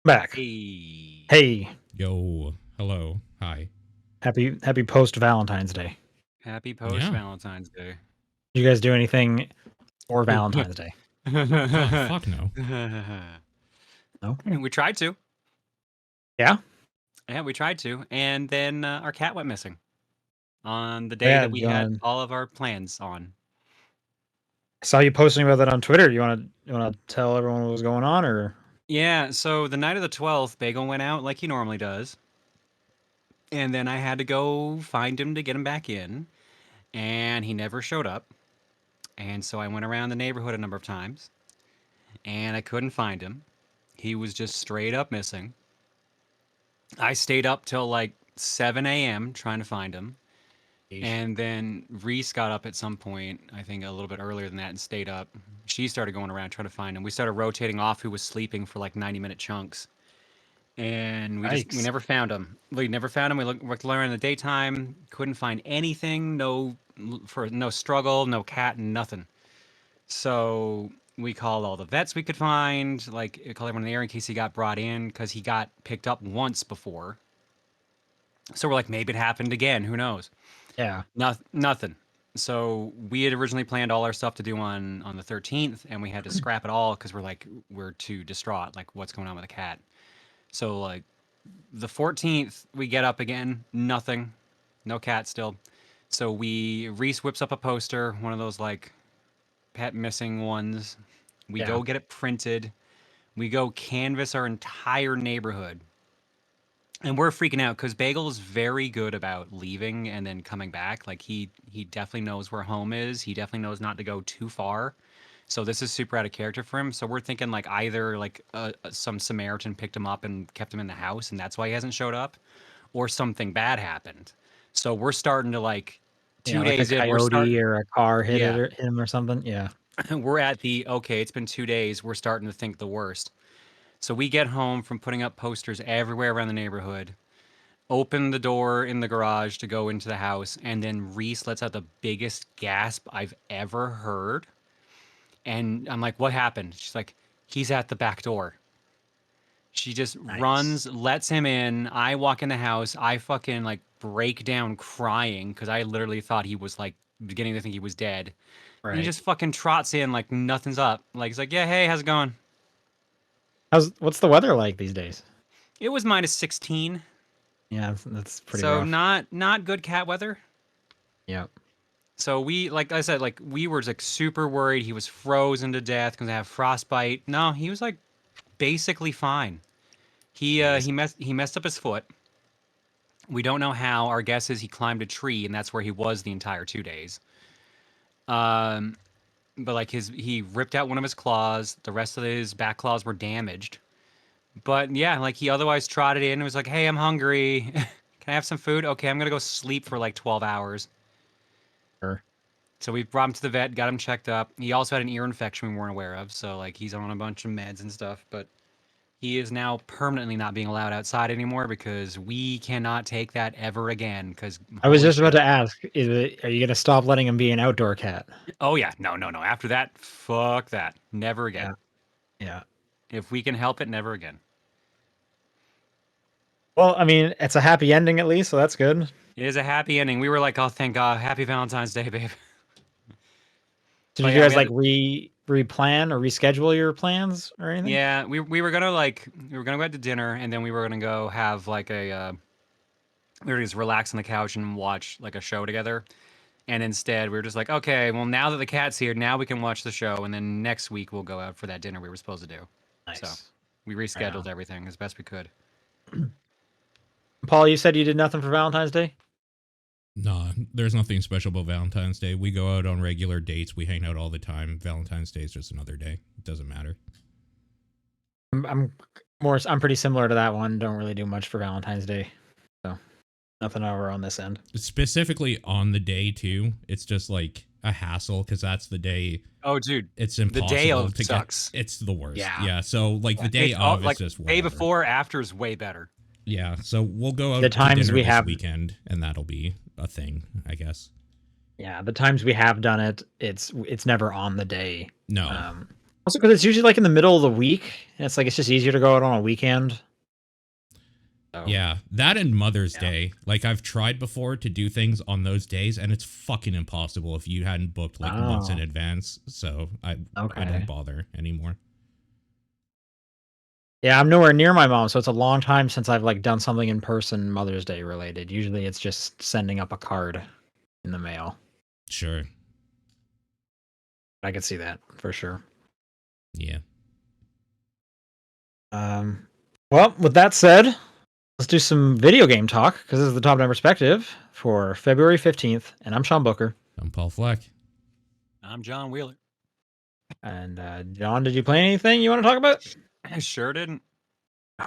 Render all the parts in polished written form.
Back. Hey. Hey, Yo, hello, hi. happy post Valentine's Day. Happy post Yeah. Valentine's Day. Did you guys do anything for Valentine's Day? Fuck no. No. We tried to. Yeah. Yeah, we tried to. And then our cat went missing on the day Yeah. that we had all of our plans on. I saw you posting about that on Twitter. You want to tell everyone what was going on, or? Yeah, so the night of the 12th, Bagel went out like he normally does. And then I had to go find him to get him back in. And he never showed up. And so I went around the neighborhood a number of times. And I couldn't find him. He was just straight up missing. I stayed up till like 7 a.m. trying to find him. And then Reese got up at some point, I think a little bit earlier than that, and stayed up. She started going around trying to find him. We started rotating off who was sleeping for like 90-minute chunks. And we Yikes. never found him. We never found him. We looked around in the daytime, couldn't find anything, no struggle, no cat, nothing. So we called all the vets we could find, like called everyone in the area in case he got brought in, because he got picked up once before. So we're like, maybe it happened again. Who knows? Yeah. Nothing. So we had originally planned all our stuff to do on the 13th, and we had to scrap it all because we're too distraught. Like, what's going on with the cat? So like the 14th, we get up again, nothing, no cat still. So Reese whips up a poster, one of those like pet missing ones. We Yeah. go get it printed. We go canvass our entire neighborhood. And we're freaking out because Bagel is very good about leaving and then coming back. Like he definitely knows where home is. He definitely knows not to go too far. So this is super out of character for him. So we're thinking like either like some Samaritan picked him up and kept him in the house, and that's why he hasn't showed up, or something bad happened. So we're starting to like Yeah, 2 like a days in. coyote or a car hit Yeah, him or something. Yeah. we're at the okay. It's been 2 days. We're starting to think the worst. So we get home from putting up posters everywhere around the neighborhood, open the door in the garage to go into the house, and then Reese lets out the biggest gasp I've ever heard. And I'm like, what happened? She's like, he's at the back door. She just Nice. runs, lets him in. I walk in the house. I fucking like break down crying because I literally thought he was like beginning to think he was dead. And he Right. just fucking trots in like nothing's up. Like he's like, yeah, hey, how's it going? What's the weather like these days? It was -16. Yeah, that's pretty So rough. not good cat weather. Yeah. So we, like I said, like we were like super worried he was frozen to death because I have frostbite. No, he was like basically fine. Jeez. He messed up his foot. We don't know how. Our guess is he climbed a tree and that's where he was the entire 2 days. Um, but like he ripped out one of his claws. The rest of his back claws were damaged. But yeah, like he otherwise trotted in and was like, "Hey, I'm hungry. Can I have some food? Okay, I'm gonna go sleep for like 12 hours." Sure. So we brought him to the vet, got him checked up. He also had an ear infection we weren't aware of, so like he's on a bunch of meds and stuff. But he is now permanently not being allowed outside anymore because we cannot take that ever again. Because I was holy just about shit! to ask, are you gonna stop letting him be an outdoor cat? Oh yeah, no. After that, fuck that. Never Yeah. again. Yeah. If we can help it, never again. Well, I mean, it's a happy ending at least, so that's good. It is a happy ending. We were like, oh, thank God, happy Valentine's Day, babe. So But did you yeah, we guys had like to, replan or reschedule your plans or anything? yeah, we were gonna like we were gonna go out to dinner and then we were gonna go have like we were just relax on the couch and watch like a show together. And instead, we were just like, okay, well, now that the cat's here, now we can watch the show, and then next week we'll go out for that dinner we were supposed to do. So Nice. we Right rescheduled on. everything as best we could. Paul, you said you did nothing for Valentine's Day? Nah, there's nothing special about Valentine's Day. We go out on regular dates. We hang out all the time. Valentine's Day is just another day. It doesn't matter. I'm pretty similar to that one. Don't really do much for Valentine's Day. So nothing over on this end. Specifically on the day too. It's just like a hassle because that's the day. Oh, dude, It's the day impossible of to get. sucks. It's the worst. Yeah. Yeah. So like the day It's all of is like just day whatever. before, after is way better. Yeah. So we'll go out The to times dinner we this have weekend, and that'll be a thing, I guess. Yeah, the times we have done it, it's never on the day. No. Um Also, because it's usually like in the middle of the week, and it's just easier to go out on a weekend. So, Yeah, that and Mother's Yeah. Day. Like, I've tried before to do things on those days, and it's fucking impossible if you hadn't booked like months in Oh. advance. So I Okay. don't bother anymore. Yeah, I'm nowhere near my mom, so it's a long time since I've like done something in person Mother's Day related. Usually it's just sending up a card in the mail. Sure. I could see that for sure. Yeah. Well, with that said, let's do some video game talk because this is the Top Down Perspective for February 15th, and I'm Sean Booker. I'm Paul Fleck. I'm John Wheeler. And John, did you play anything you want to talk about? I sure didn't.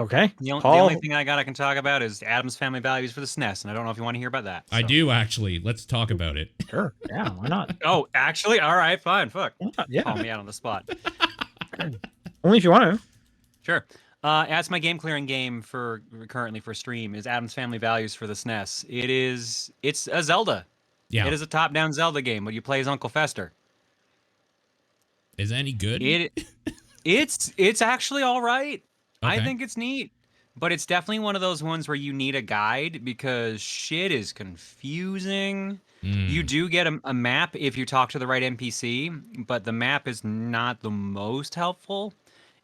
Okay, The only Paul. thing I can talk about is Addams Family Values for the SNES, and I don't know if you want to hear about that. I do actually. Let's talk about it. Sure, yeah, why not? Oh, actually, all right, fine, fuck. Yeah, Call me out on the spot. only if you want to. Sure. That's my game clearing game for currently for stream is Addams Family Values for the SNES. It's a Zelda. Yeah. It is a top-down Zelda game, but you play as Uncle Fester. Is it any good? It's actually all right. I Okay. think it's neat, but it's definitely one of those ones where you need a guide because shit is confusing. You do get a map if you talk to the right NPC, but the map is not the most helpful.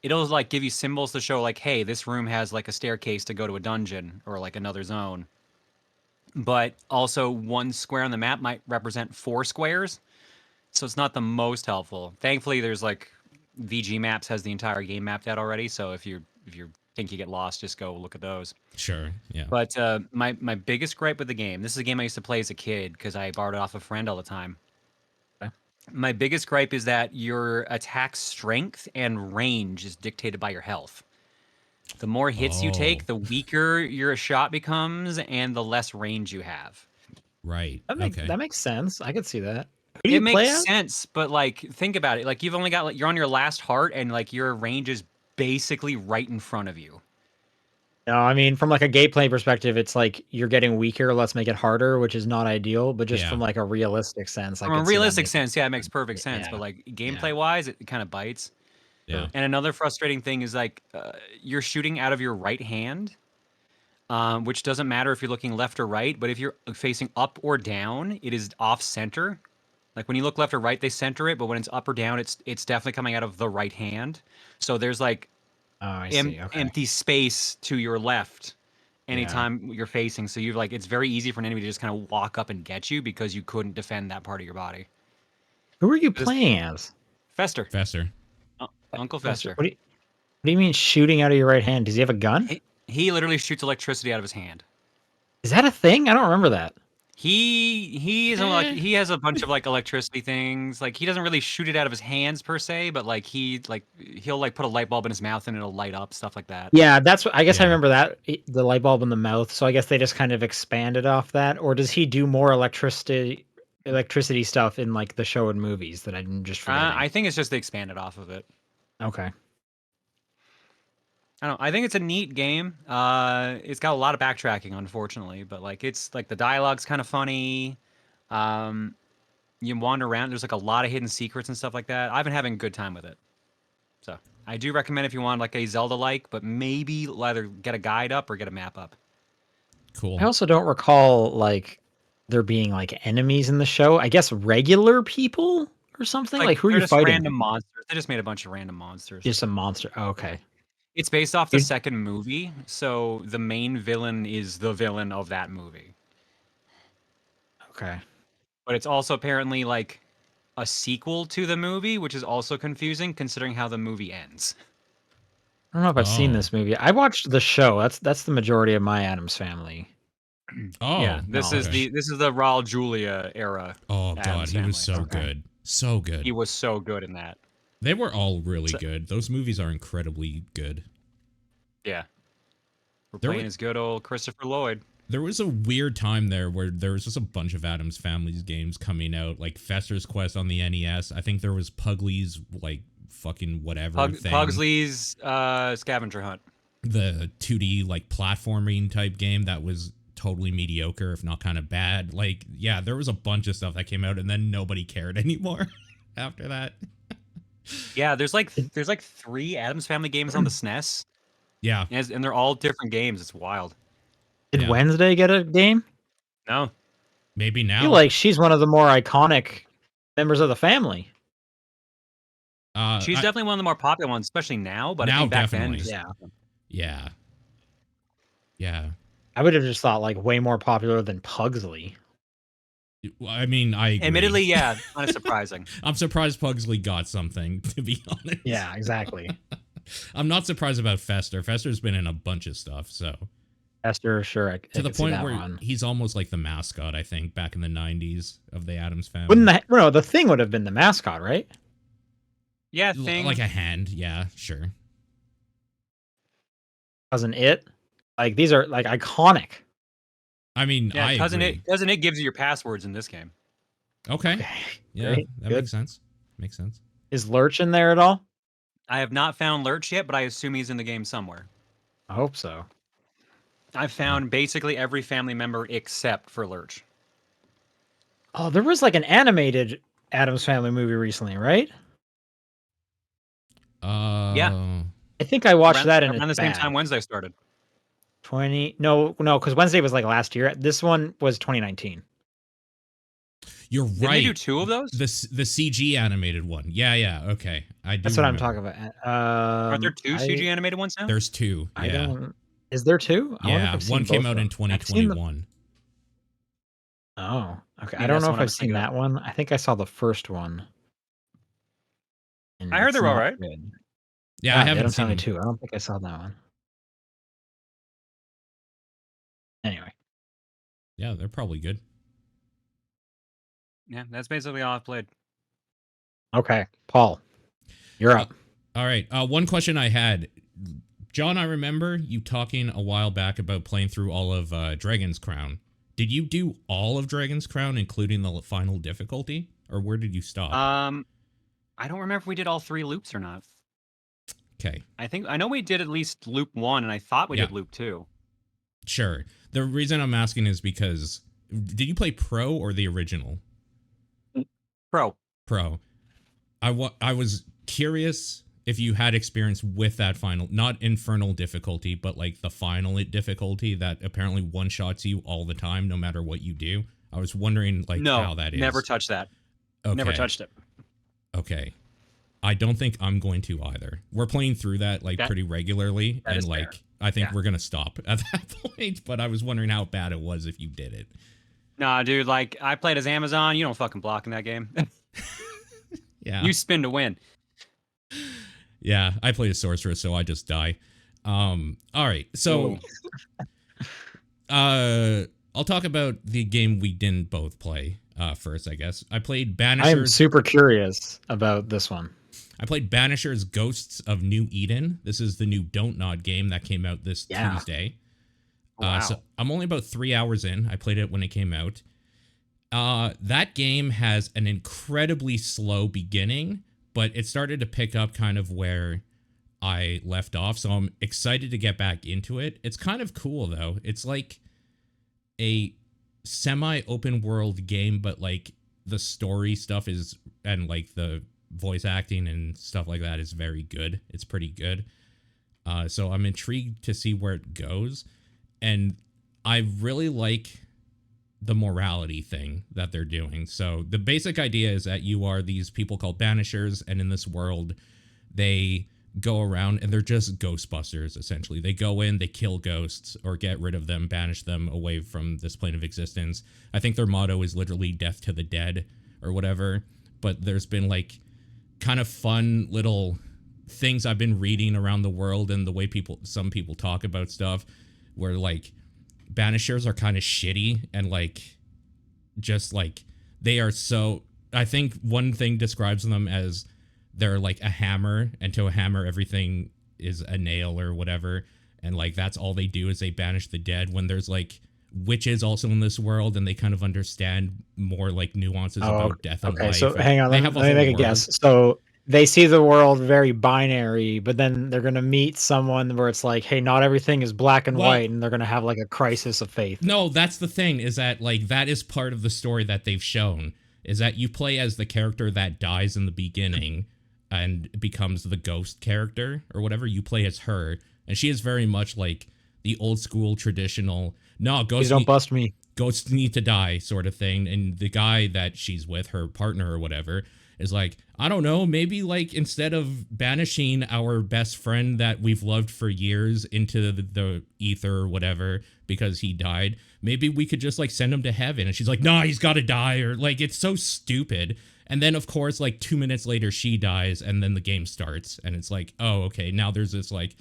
It'll like give you symbols to show like, hey, this room has like a staircase to go to a dungeon or like another zone. But also one square on the map might represent 4 squares. So it's not the most helpful. Thankfully, there's like VG Maps has the entire game mapped out already. So if you think you get lost, just go look at those. Sure. Yeah. But my biggest gripe with the game, this is a game I used to play as a kid because I borrowed it off a friend all the time. Okay. My biggest gripe is that your attack strength and range is dictated by your health. The more hits you take, the weaker your shot becomes and the less range you have. Right. That makes sense. I could see that. Who do It you play makes as? sense, but like think about it. Like you've only got like you're on your last heart and like your range is basically right in front of you. No, I mean from like a gameplay perspective, it's like you're getting weaker. Let's make it harder, which is not ideal. But just from like a realistic sense, I From a could see that realistic making sense, yeah, it makes perfect sense. Yeah. But like gameplay wise, it kind of bites. Yeah. And another frustrating thing is like you're shooting out of your right hand, which doesn't matter if you're looking left or right. But if you're facing up or down, it is off center. Like when you look left or right, they center it, but when it's up or down, it's definitely coming out of the right hand. So there's like I see. Okay. empty space to your left anytime you're facing. So you're like it's very easy for an enemy to just kind of walk up and get you because you couldn't defend that part of your body. Who are you playing as? Fester. Fester. Uncle Fester. What do you mean shooting out of your right hand? Does he have a gun? He literally shoots electricity out of his hand. Is that a thing? I don't remember that. He has a bunch of like electricity things. Like he doesn't really shoot it out of his hands per se, but like he'll like put a light bulb in his mouth and it'll light up, stuff like that. Yeah, that's what I guess I remember that the light bulb in the mouth. So I guess they just kind of expanded off that. Or does he do more electricity stuff in like the show and movies that I'm just forgetting? I think it's just they expanded off of it. Okay. I don't know. I think it's a neat game. It's got a lot of backtracking, unfortunately, but like it's like the dialogue's kind of funny. You wander around. There's like a lot of hidden secrets and stuff like that. I've been having a good time with it. So I do recommend if you want like a Zelda-like, but maybe either get a guide up or get a map up. Cool. I also don't recall like there being like enemies in the show. I guess regular people or something. Like who are you fighting? Random monsters. They just made a bunch of random monsters. Just a monster. Oh, okay. It's based off the second movie, so the main villain is the villain of that movie. Okay. But it's also apparently like a sequel to the movie, which is also confusing considering how the movie ends. I don't know if I've seen this movie. I watched the show. That's the majority of my Addams Family. Oh, yeah. This is the Raul Julia era. Oh God, he was so good, so good. He was so good in that. They were all really good. Those movies are incredibly good. Yeah. We're playing as good old Christopher Lloyd. There was a weird time there where there was just a bunch of Addams Family's games coming out, like Fester's Quest on the NES. I think there was Pugsley's, like, fucking whatever thing. Pugsley's Scavenger Hunt. The 2D, like, platforming type game that was totally mediocre, if not kind of bad. Like, yeah, there was a bunch of stuff that came out, and then nobody cared anymore after that. Yeah, there's like 3 Addams Family games on the SNES, Yeah. and they're all different games. It's wild. Did Yeah. Wednesday get a game? No, Maybe I now. feel like she's one of the more iconic members of the family. she's definitely one of the more popular ones, especially now. But I Now, think back definitely. then, Yeah. Yeah. Yeah. I would have just thought like way more popular than Pugsley. I mean, I agree. admittedly, yeah, kind of surprising. I'm surprised Pugsley got something, to be honest. Yeah, exactly. I'm not surprised about Fester. Fester's been in a bunch of stuff, so. Esther, sure. I To the could see point that where one. he's almost like the mascot, I think, back in the 90s of the Addams Family. Wouldn't the Thing would have been the mascot, right? Yeah, thing. Like a hand, yeah, sure. Wasn't it? Like these are like iconic. I mean, Yeah, I agree. Cousin It gives you your passwords in this game. Okay. Okay, Yeah, great, that good. makes sense. Makes sense. Is Lurch in there at all? I have not found Lurch yet, but I assume he's in the game somewhere. I hope so. I've found basically every family member except for Lurch. Oh, there was like an animated Addams Family movie recently, right? I think I watched that around and the same time Wednesday started. 20 no, because Wednesday was like last year. This one was 2019. You're Didn't they right. do 2 of those? The CG animated one. Yeah, okay. I do. That's what I'm remember. talking about. Aren't there 2 CG animated ones now? There's 2. I Yeah. don't. Is there 2? I wonder if Yeah, I've seen one came both out of in them. I've seen the- 2021. Oh, okay. I Maybe don't that's know the if one I I've was seen thinking of. that one. I think I saw the first one. And I heard it's they're not alright. good. Yeah, I The haven't Addams seen Family them. 2. I don't think I saw that one. Anyway, Yeah, they're probably good. Yeah, that's basically all I've played. okay, Paul, you're up. All right. One question I had, John. I remember you talking a while back about playing through all of Dragon's Crown. Did you do all of Dragon's Crown, including the final difficulty, or where did you stop? I don't remember if we did all 3 loops or not. Okay, I know we did at least loop 1, and I thought we Yeah. did loop 2. sure. The reason I'm asking is because did you play Pro or the original? Pro. Pro. I was curious if you had experience with that final, not infernal difficulty, but like the final difficulty that apparently one-shots you all the time, no matter what you do. I was wondering like No, how that is. never touched that. Okay. Never touched it. Okay. I don't think I'm going to either. We're playing through that like pretty regularly, that and is like fair. I think Yeah. we're gonna stop at that point. But I was wondering how bad it was if you did it. Nah, dude, like, I played as Amazon. You don't fucking block in that game. Yeah. You spin to win. Yeah, I played a sorceress, so I just die. All right, so I'll talk about the game we didn't both play first, I guess. I played Banishers. I'm super curious about this one. I played Banishers Ghosts of New Eden. This is the new Don't Nod game that came out this Tuesday. Wow. So I'm only about 3 hours in. I played it when it came out. That game has an incredibly slow beginning, but it started to pick up kind of where I left off. So I'm excited to get back into it. It's kind of cool though. It's like a semi-open world game, but like the story stuff is, and like the voice acting and stuff like that is very good. It's pretty good. So I'm intrigued to see where it goes. And I really like the morality thing that they're doing. So the basic idea is that you are these people called Banishers, and in this world, they go around and they're just Ghostbusters, essentially. They go in, they kill ghosts or get rid of them, banish them away from this plane of existence. I think their motto is literally death to the dead or whatever. But there's been like kind of fun little things I've been reading around the world and the way some people talk about stuff where like Banishers are kind of shitty and like just like they are so, I think one thing describes them as they're like a hammer, and to a hammer everything is a nail or whatever, and like that's all they do is they banish the dead, when there's like witches also in this world and they kind of understand more like nuances about death and life. So hang on, They let have me make a whole guess. world. So they see the world very binary, but then they're gonna meet someone where it's like, hey, not everything is black and Well, white, and they're gonna have like a crisis of faith. No, that's the thing, is that like that is part of the story that they've shown, is that you play as the character that dies in the beginning, and becomes the ghost character or whatever. You play as her, and she is very much like the old school traditional, no, Please don't bust me. ghosts need to die sort of thing. And the guy that she's with, her partner or whatever, is like, I don't know, maybe like instead of banishing our best friend that we've loved for years into the ether or whatever because he died, maybe we could just like send him to heaven. And she's like, nah, he's got to die. Or like, it's so stupid. And then of course, like 2 minutes later, she dies, and then the game starts, and it's like, oh, okay, now there's this like,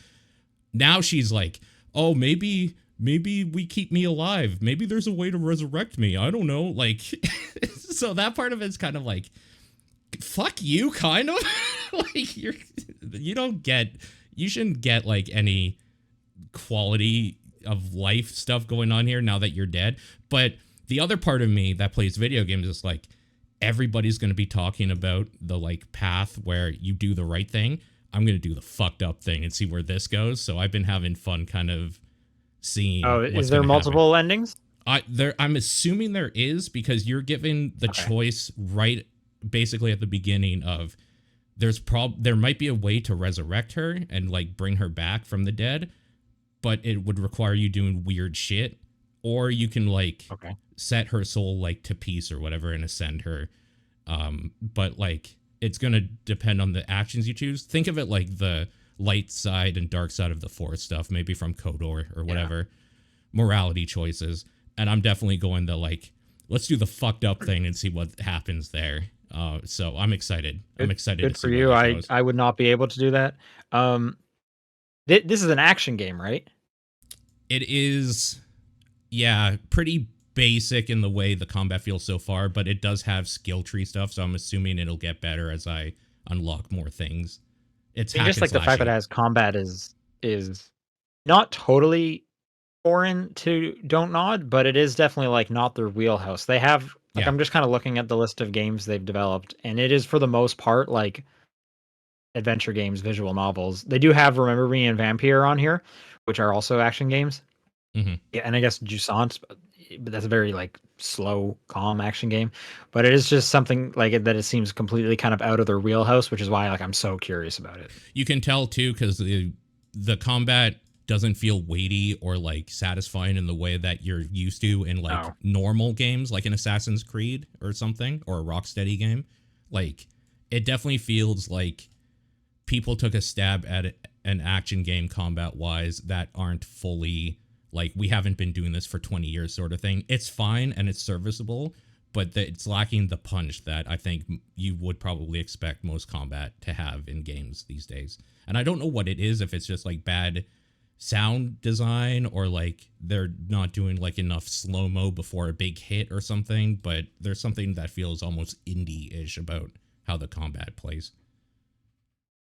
now she's like, oh, maybe we keep me alive. Maybe there's a way to resurrect me. I don't know. Like, so that part of it's kind of like, fuck you, kind of. Like, you shouldn't get like any quality of life stuff going on here now that you're dead. But the other part of me that plays video games is like, everybody's going to be talking about the like path where you do the right thing. I'm going to do the fucked up thing and see where this goes. So I've been having fun kind of seeing. Oh, is there multiple endings? I'm assuming there is, because you're given the choice right basically at the beginning of there might be a way to resurrect her and like bring her back from the dead, but it would require you doing weird shit, or you can like set her soul like to peace or whatever and ascend her. But like, it's going to depend on the actions you choose. Think of it like the light side and dark side of the Force stuff, maybe from KOTOR or whatever, morality choices. And I'm definitely going the like, let's do the fucked up thing and see what happens there. So I'm excited. I'm excited. Good for you. I would not be able to do that. This is an action game, right? It is, yeah, pretty basic in the way the combat feels so far, but it does have skill tree stuff, so I'm assuming it'll get better as I unlock more things. It's just like the fact that it has combat is not totally foreign to Don't Nod, but it is definitely like not their wheelhouse. They have like, I'm just kind of looking at the list of games they've developed, and it is for the most part like adventure games, visual novels. They do have Remember Me and Vampire on here, which are also action games. Mm-hmm. Yeah, and I guess Jusant, but that's a very like slow, calm action game. But it is just something like it, that it seems completely kind of out of their wheelhouse, which is why like I'm so curious about it. You can tell too, because the combat doesn't feel weighty or like satisfying in the way that you're used to in like normal games, like an Assassin's Creed or something, or a Rocksteady game. Like, it definitely feels like people took a stab at an action game combat wise that aren't fully like, we haven't been doing this for 20 years sort of thing. It's fine and it's serviceable, but it's lacking the punch that I think you would probably expect most combat to have in games these days. And I don't know what it is, if it's just like bad sound design or like they're not doing like enough slow-mo before a big hit or something, but there's something that feels almost indie-ish about how the combat plays.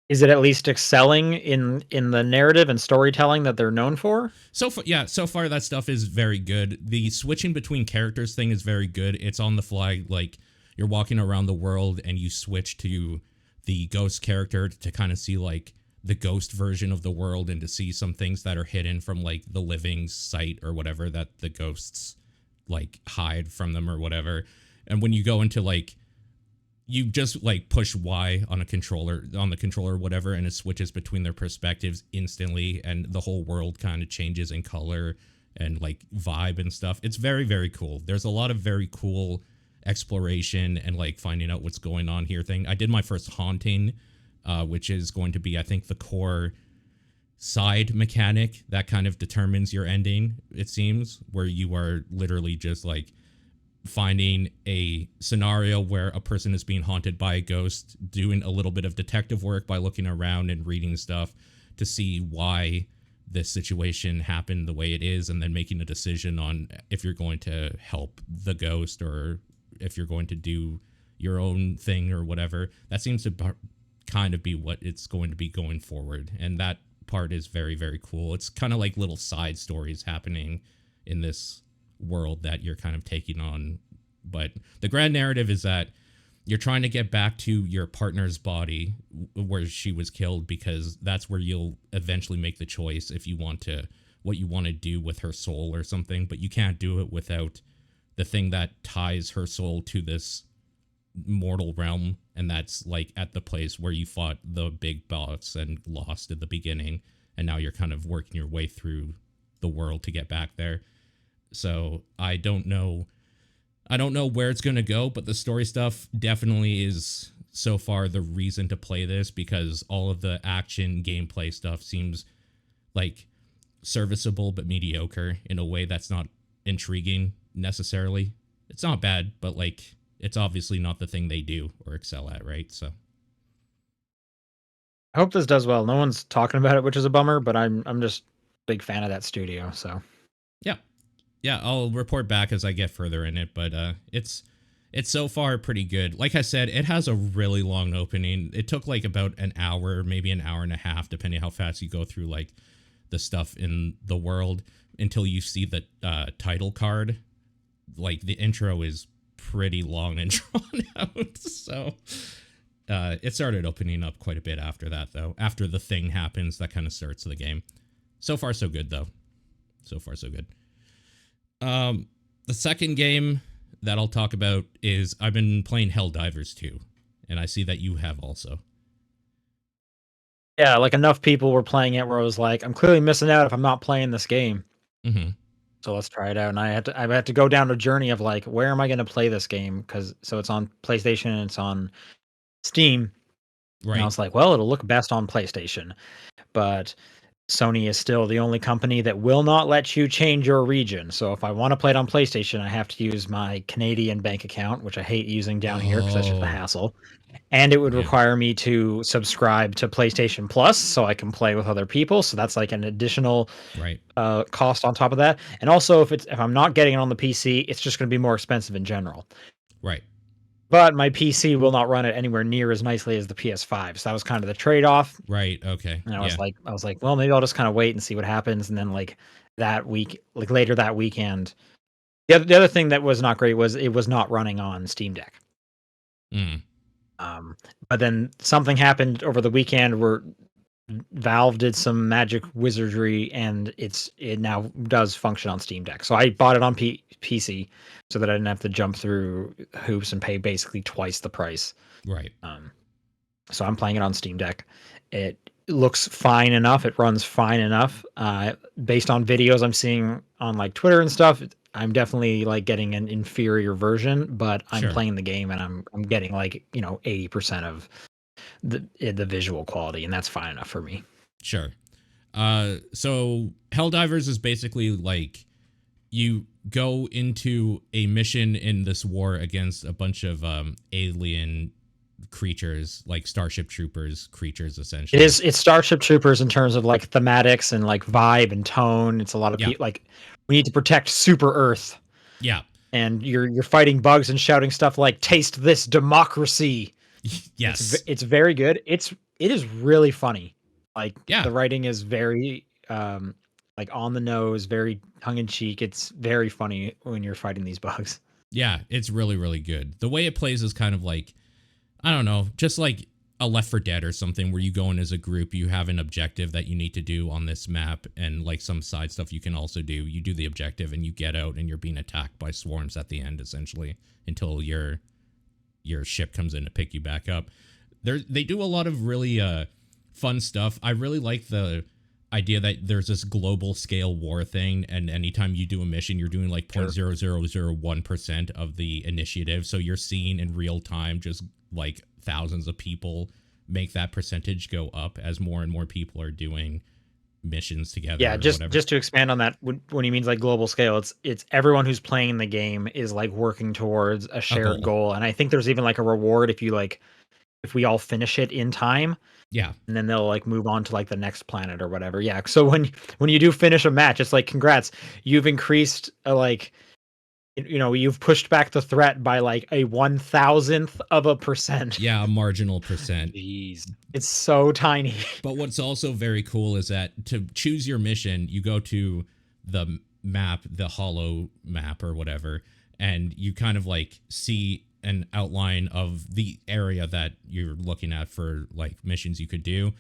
Is it at least excelling in the narrative and storytelling that they're known for? So far that stuff is very good. The switching between characters thing is very good. It's on the fly, like you're walking around the world and you switch to the ghost character to kind of see like the ghost version of the world and to see some things that are hidden from like the living sight or whatever that the ghosts like hide from them or whatever. And when you go into like, you just like push Y on the controller or whatever, and it switches between their perspectives instantly, and the whole world kind of changes in color and like vibe and stuff. It's very, very cool. There's a lot of very cool exploration and like finding out what's going on here thing. I did my first haunting, which is going to be, I think, the core side mechanic that kind of determines your ending, it seems, where you are literally just like finding a scenario where a person is being haunted by a ghost, doing a little bit of detective work by looking around and reading stuff to see why this situation happened the way it is, and then making a decision on if you're going to help the ghost or if you're going to do your own thing or whatever. That seems to kind of be what it's going to be going forward, and that part is very, very cool. It's kind of like little side stories happening in this world that you're kind of taking on, but the grand narrative is that you're trying to get back to your partner's body where she was killed, because that's where you'll eventually make the choice if you want to, what you want to do with her soul or something, but you can't do it without the thing that ties her soul to this mortal realm, and that's like at the place where you fought the big boss and lost at the beginning, and now you're kind of working your way through the world to get back there. So I don't know where it's going to go, but the story stuff definitely is so far the reason to play this, because all of the action gameplay stuff seems like serviceable but mediocre in a way that's not intriguing necessarily. It's not bad, but like it's obviously not the thing they do or excel at, right? So I hope this does well. No one's talking about it, which is a bummer, but I'm just a big fan of that studio, so. yeah, I'll report back as I get further in it, but it's so far pretty good. Like I said, it has a really long opening. It took like about an hour, maybe an hour and a half, depending how fast you go through like the stuff in the world until you see the title card. Like the intro is pretty long and drawn out. So it started opening up quite a bit after that, though. After the thing happens, that kind of starts the game. So far, so good, though. So far, so good. The second game that I'll talk about is I've been playing Helldivers 2, and I see that you have also. Yeah, like enough people were playing it where I was like, I'm clearly missing out if I'm not playing this game. Mm-hmm. So let's try it out. And I had to go down a journey of like, where am I going to play this game? So it's on PlayStation and it's on Steam. Right. And I was like, well, it'll look best on PlayStation. But Sony is still the only company that will not let you change your region. So if I want to play it on PlayStation, I have to use my Canadian bank account, which I hate using down here because that's just a hassle. And it would require me to subscribe to PlayStation Plus so I can play with other people. So that's like an additional cost on top of that. And also, if I'm not getting it on the PC, it's just going to be more expensive in general. Right. But my PC will not run it anywhere near as nicely as the PS5. So that was kind of the trade-off. Right. Okay. And I was like, well, maybe I'll just kind of wait and see what happens. And then like that week, like later that weekend, the other thing that was not great was it was not running on Steam Deck. But then something happened over the weekend where Valve did some magic wizardry and it now does function on Steam Deck. So I bought it on PC so that I didn't have to jump through hoops and pay basically twice the price. Right. So I'm playing it on Steam Deck. It looks fine enough. It runs fine enough. Based on videos I'm seeing on like Twitter and stuff, I'm definitely like getting an inferior version, but I'm playing the game and I'm getting like, 80% of the visual quality, and that's fine enough for me. Sure. So Helldivers is basically like you go into a mission in this war against a bunch of alien creatures, like Starship Troopers creatures, essentially. It's Starship Troopers in terms of like thematics and like vibe and tone. It's a lot of people like we need to protect Super Earth. Yeah. And you're fighting bugs and shouting stuff like "Taste this democracy." Yes. It's very good. It is really funny. Like the writing is very like on the nose, very tongue in cheek. It's very funny when you're fighting these bugs. Yeah, it's really, really good. The way it plays is kind of like, I don't know, just like a Left 4 Dead or something, where you go in as a group, you have an objective that you need to do on this map, and like some side stuff you can also do. You do the objective and you get out and you're being attacked by swarms at the end, essentially, until your ship comes in to pick you back up. They do a lot of really fun stuff. I really like the idea that there's this global scale war thing, and anytime you do a mission, you're doing like 0.0001% of the initiative. So you're seeing in real time just like thousands of people make that percentage go up as more and more people are doing missions together. Yeah, just to expand on that, when he means like global scale, it's everyone who's playing the game is like working towards a shared goal. And I think there's even like a reward if we all finish it in time. Yeah. And then they'll like move on to like the next planet or whatever. Yeah. So when you do finish a match, it's like, congrats, you've increased you've pushed back the threat by like a 1,000th%. Yeah, a marginal percent. Jeez. It's so tiny. But what's also very cool is that to choose your mission, you go to the map, the hollow map or whatever, and you kind of like see an outline of the area that you're looking at for like missions you could do,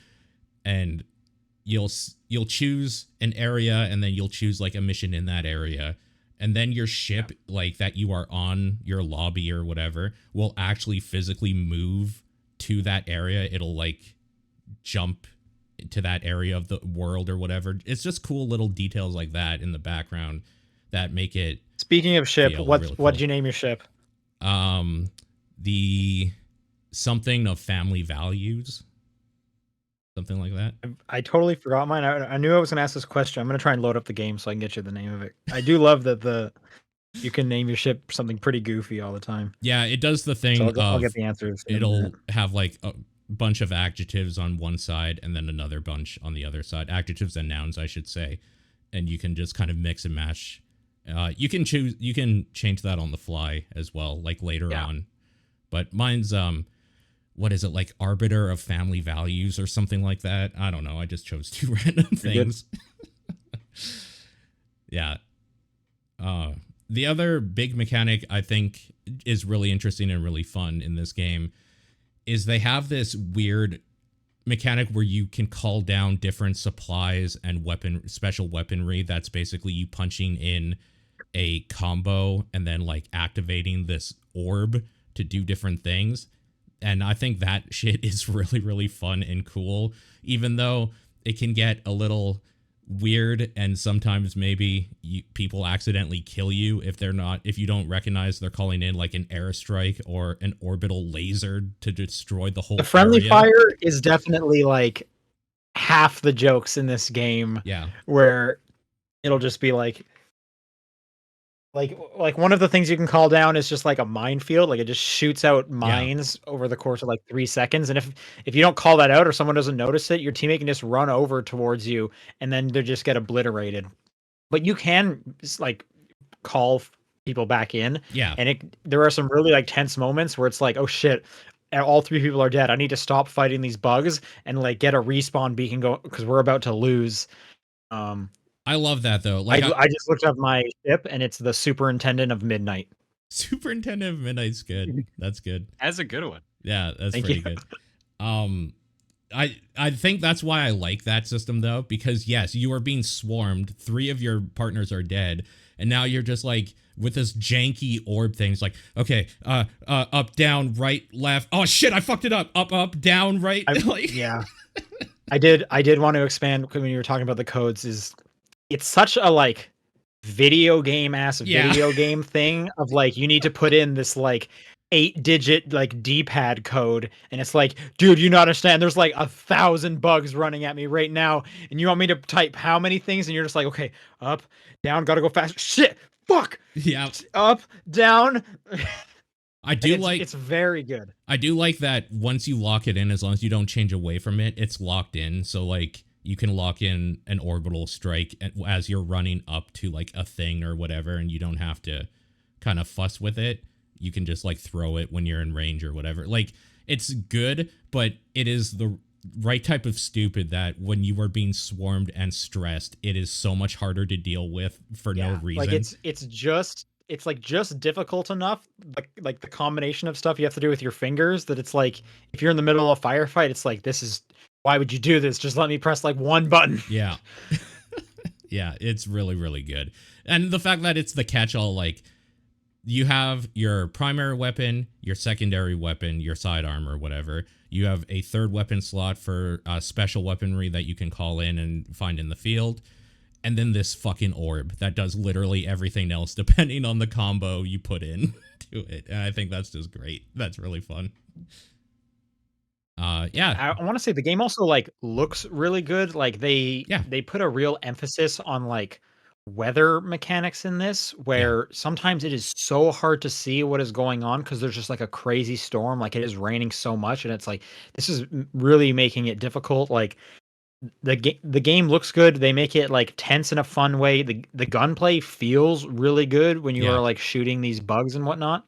and you'll choose an area, and then you'll choose like a mission in that area, and then your ship like that you are on, your lobby or whatever, will actually physically move to that area. It'll like jump to that area of the world or whatever. It's just cool little details like that in the background that make it. Speaking of ship, feel what really what cool. did you name your ship? The something of family values, something like that. I totally forgot mine. I knew I was gonna ask this question. I'm gonna try and load up the game so I can get you the name of it. I do love that you can name your ship something pretty goofy all the time. Yeah, it does the So thing I'll of get the answers. In a it'll minute. have like a bunch of adjectives on one side and then another bunch on the other side. Adjectives and nouns, I should say, and you can just kind of mix and match. You can change that on the fly as well, like later on. But mine's what is it, like arbiter of family values or something like that? I don't know. I just chose two random things. Yeah. The other big mechanic I think is really interesting and really fun in this game is they have this weird mechanic where you can call down different supplies and special weaponry. That's basically you punching in a combo and then like activating this orb to do different things. And I think that shit is really, really fun and cool, even though it can get a little weird and sometimes maybe people accidentally kill you if you don't recognize they're calling in like an airstrike or an orbital laser to destroy the whole The friendly area. fire is definitely like half the jokes in this game. Yeah. Where it'll just be like one of the things you can call down is just like a minefield. Like it just shoots out mines over the course of like 3 seconds. And if you don't call that out or someone doesn't notice it, your teammate can just run over towards you and then they just get obliterated. But you can like call people back in. Yeah. And there are some really like tense moments where it's like, oh shit, all 3 people are dead. I need to stop fighting these bugs and like get a respawn beacon go because we're about to lose. I love that though. Like I just looked up my ship and it's the Superintendent of Midnight. Superintendent of Midnight's good. That's good. That's a good one. Yeah, that's Thank pretty you. good. I think that's why I like that system though, because yes, you are being swarmed. 3 of your partners are dead, and now you're just like with this janky orb thing. It's like, okay, up, down, right, left. Oh shit, I fucked it up. Up, down, right. Like, yeah. I did want to expand when you were talking about the codes. It's such a like video game thing of like you need to put in this like 8-digit like D-pad code, and it's like, dude, you don't understand. There's like 1,000 bugs running at me right now, and you want me to type how many things? And you're just like, okay, up, down, gotta go fast. Shit, fuck. Yeah, up, down. It's very good. I do like that once you lock it in, as long as you don't change away from it, it's locked in. So like you can lock in an orbital strike as you're running up to like a thing or whatever, and you don't have to kind of fuss with it. You can just like throw it when you're in range or whatever. Like it's good, but it is the right type of stupid that when you are being swarmed and stressed, it is so much harder to deal with for no reason. Like it's just difficult enough, like the combination of stuff you have to do with your fingers, that it's like if you're in the middle of a firefight, it's like, why would you do this? Just let me press like one button. Yeah. Yeah, it's really, really good. And the fact that it's the catch-all, like you have your primary weapon, your secondary weapon, your sidearm or whatever. You have a third weapon slot for special weaponry that you can call in and find in the field. And then this fucking orb that does literally everything else depending on the combo you put in to it. And I think that's just great. That's really fun. Yeah. I want to say the game also like looks really good. Like they put a real emphasis on like weather mechanics in this, where sometimes it is so hard to see what is going on because there's just like a crazy storm. Like it is raining so much, and it's like this is really making it difficult. Like the game looks good. They make it like tense in a fun way. The gunplay feels really good when you are like shooting these bugs and whatnot.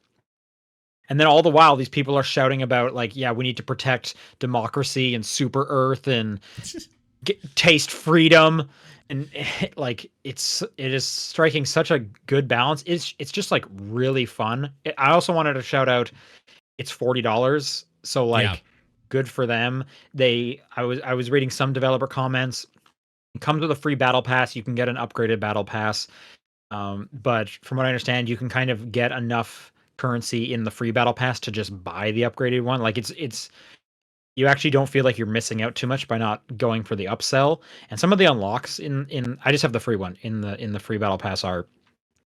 And then all the while, these people are shouting about like, yeah, we need to protect democracy and Super Earth and taste freedom, and like it is striking such a good balance. It's just like really fun. I also wanted to shout out, it's $40, so like good for them. I was reading some developer comments. It comes with a free battle pass. You can get an upgraded battle pass. But from what I understand, you can kind of get enough currency in the free battle pass to just buy the upgraded one. Like it's you actually don't feel like you're missing out too much by not going for the upsell. And some of the unlocks in I just have the free one in the free battle pass are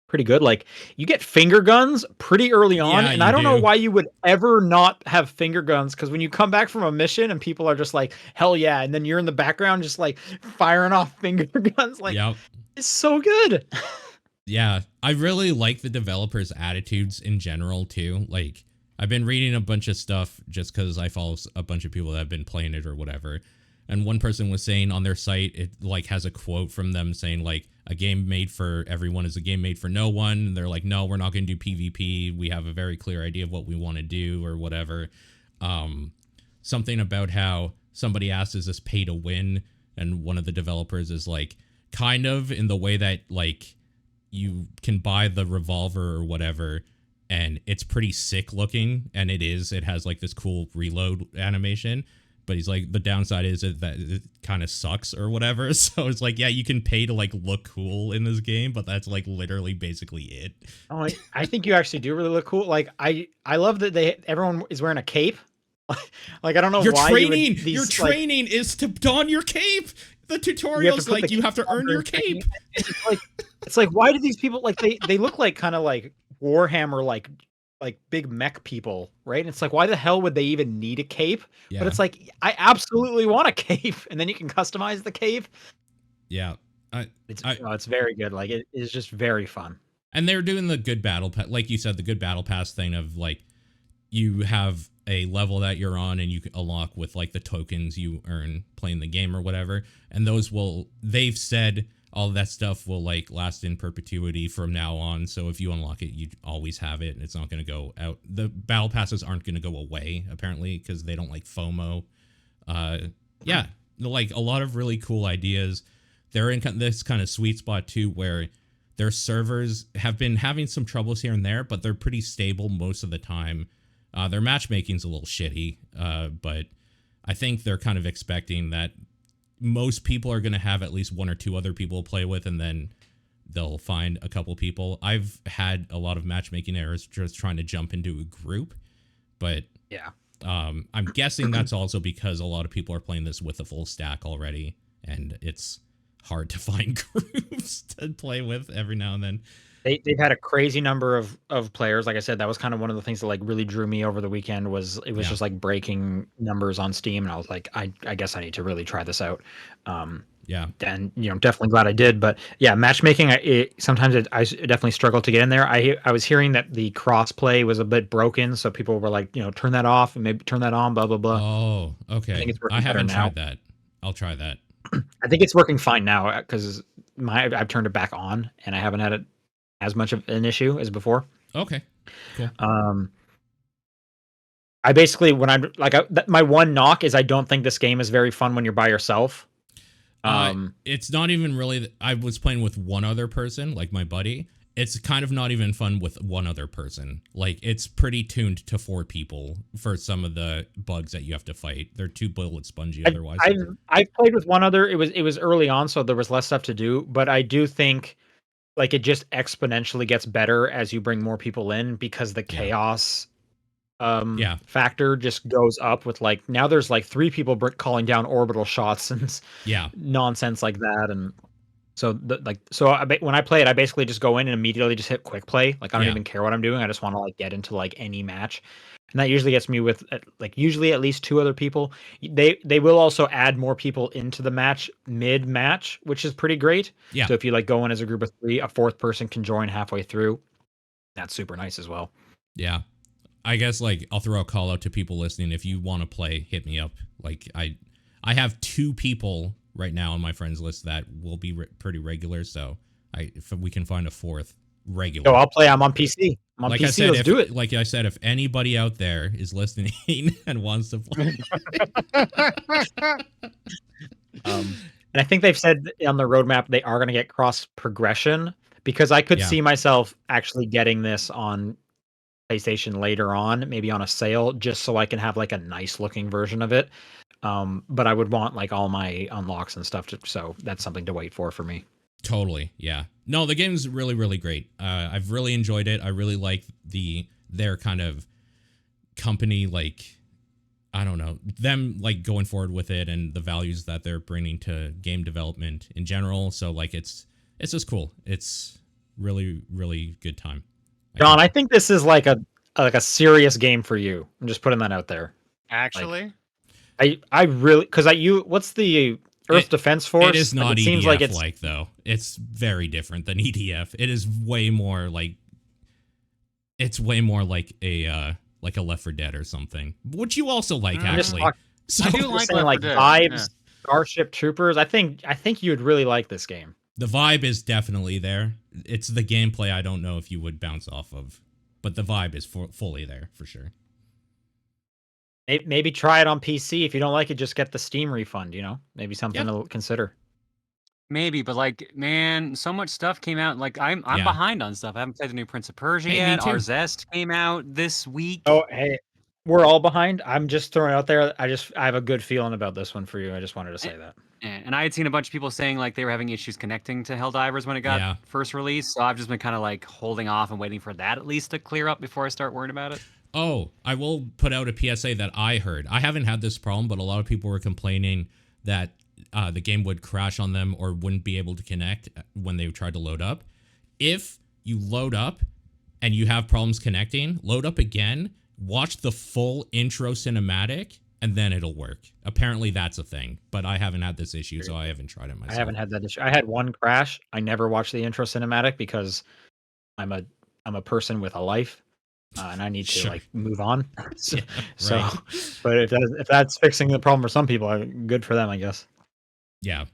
pretty good. Like you get finger guns pretty early on, Yeah, and you I don't know do. why you would ever not have finger guns, because when you come back from a mission and people are just like, hell yeah, and then you're in the background just like firing off finger guns, like Yep. it's so good. Yeah, I really like the developers' attitudes in general too. Like, I've been reading a bunch of stuff just because I follow a bunch of people that have been playing it or whatever. And one person was saying on their site, it like has a quote from them saying like, a game made for everyone is a game made for no one. And they're like, no, we're not going to do PvP. We have a very clear idea of what we want to do or whatever. Something about how somebody asked, is this pay to win? And one of the developers is like, kind of, in the way that like, you can buy the revolver or whatever, and it's pretty sick looking, and it has like this cool reload animation, but he's like, the downside is that it kind of sucks or whatever. So it's like, yeah, you can pay to like look cool in this game, but that's like literally basically it. Oh, I think you actually do really look cool. Like I love that everyone is wearing a cape. Like I don't know Your why training, these, your training is to don your cape. The tutorial's like you have to earn your cape. It's like why do these people like they look like kind of like Warhammer like big mech people, right? And it's like why the hell would they even need a cape? Yeah. But it's like I absolutely want a cape, and then you can customize the cape. Yeah. It's very good. Like it is just very fun. And they're doing the good battle pass, like you said, the good battle pass thing of like you have a level that you're on and you can unlock with like the tokens you earn playing the game or whatever. And they've said all of that stuff will like last in perpetuity from now on. So if you unlock it, you always have it and it's not going to go out. The battle passes aren't going to go away apparently because they don't like FOMO. Yeah, like a lot of really cool ideas. They're in this kind of sweet spot too, where their servers have been having some troubles here and there, but they're pretty stable most of the time. Their matchmaking's a little shitty, but I think they're kind of expecting that most people are going to have at least one or two other people to play with, and then they'll find a couple people. I've had a lot of matchmaking errors just trying to jump into a group, but yeah, I'm guessing that's also because a lot of people are playing this with a full stack already, and it's hard to find groups to play with every now and then. They've had a crazy number of players. Like I said, that was kind of one of the things that like really drew me over the weekend. Was just like breaking numbers on Steam, and I was like, I guess I need to really try this out. Yeah, and definitely glad I did. But yeah, matchmaking, sometimes I definitely struggle to get in there. I was hearing that the crossplay was a bit broken, so people were like, turn that off and maybe turn that on, blah blah blah. Oh, okay. I think it's working I haven't better now. tried that. I'll try that. I think it's working fine now because I've turned it back on and I haven't had it as much of an issue as before. Okay, cool. I basically my one knock is I don't think this game is very fun when you're by yourself. It's not even really. I was playing with one other person, like my buddy. It's kind of not even fun with one other person. Like it's pretty tuned to 4 people for some of the bugs that you have to fight. They're too bullet spongy otherwise. I've played with one other. It was early on, so there was less stuff to do. But I do think like it just exponentially gets better as you bring more people in because the chaos factor just goes up with like now there's like 3 people calling down orbital shots and nonsense like that. And so when I play it, I basically just go in and immediately just hit quick play. Like I don't even care what I'm doing. I just want to like get into like any match. And that usually gets me with like usually at least 2 other people. They will also add more people into the match mid match, which is pretty great. Yeah. So if you like go in as a group of 3, a 4th person can join halfway through. That's super nice as well. Yeah. I guess like I'll throw a call out to people listening. If you want to play, hit me up. Like I have 2 people right now on my friends list that will be pretty regular. So if we can find a 4th regular. So I'll play. I'm on PC. Like PC. I said, let's do it. Like I said, if anybody out there is listening and wants to play. And I think they've said on the roadmap they are going to get cross progression, because I could see myself actually getting this on PlayStation later on, maybe on a sale, just so I can have like a nice looking version of it. But I would want like all my unlocks and stuff so that's something to wait for me. Totally, yeah. No, the game's really, really great. I've really enjoyed it. I really like their kind of company, like, I don't know, them like going forward with it and the values that they're bringing to game development in general. So like it's just cool. It's really, really good time. John, I think this is like a serious game for you. I'm just putting that out there. Actually, I really, because what's the Earth Defense Force? It is not it EDF seems like it's like though. It's very different than EDF. It is way more like, it's way more like a Left 4 Dead or something, which you also like actually. So I do like saying, like vibes, Starship Troopers. I think you would really like this game. The vibe is definitely there. It's the gameplay I don't know if you would bounce off of, but the vibe is fully there for sure. Maybe try it on PC. If you don't like it, just get the Steam refund. Maybe something to consider. Maybe, but like, man, so much stuff came out. Like, I'm behind on stuff. I haven't played the new Prince of Persia yet. Arzest came out this week. Oh, hey, we're all behind. I'm just throwing it out there. I have a good feeling about this one for you. I just wanted to say that. And I had seen a bunch of people saying like they were having issues connecting to Helldivers when it got first released. So I've just been kind of like holding off and waiting for that at least to clear up before I start worrying about it. Oh, I will put out a PSA that I heard. I haven't had this problem, but a lot of people were complaining that the game would crash on them or wouldn't be able to connect when they tried to load up. If you load up and you have problems connecting, load up again, watch the full intro cinematic, and then it'll work. Apparently that's a thing, but I haven't had this issue, so I haven't tried it myself. I haven't had that issue. I had one crash. I never watched the intro cinematic because I'm a person with a life, and I need to like move on. But if that's fixing the problem for some people, good for them, I guess. Yeah.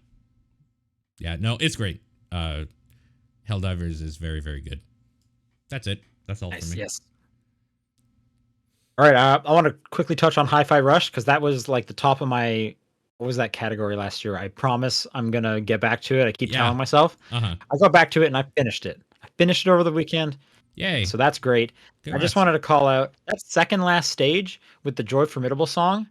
No, it's great. Helldivers is very, very good. That's it. That's all for me. Yes. All right, I want to quickly touch on Hi-Fi Rush because that was like the top of my, what was that category last year? I promise I'm going to get back to it. I keep telling myself. I got back to it and I finished it. I finished it over the weekend. Yay. So that's great. I just wanted to call out that second last stage with the Joy Formidable song.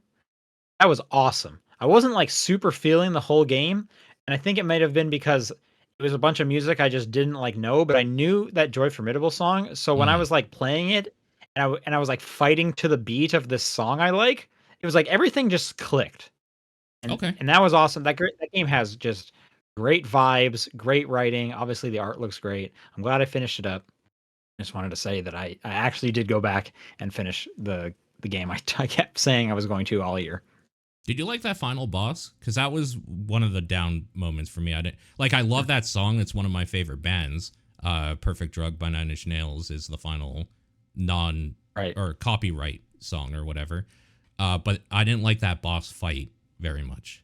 That was awesome. I wasn't like super feeling the whole game. And I think it might have been because it was a bunch of music I just didn't like know, but I knew that Joy Formidable song. So when I was like playing it, and I was like fighting to the beat of this song I like, it was like everything just clicked. And that was awesome. That game has just great vibes, great writing. Obviously the art looks great. I'm glad I finished it up. I just wanted to say that I actually did go back and finish the game. I kept saying I was going to all year. Did you like that final boss? Because that was one of the down moments for me. I love that song. It's one of my favorite bands. Perfect Drug by Nine Inch Nails is the final or copyright song or whatever. But I didn't like that boss fight very much.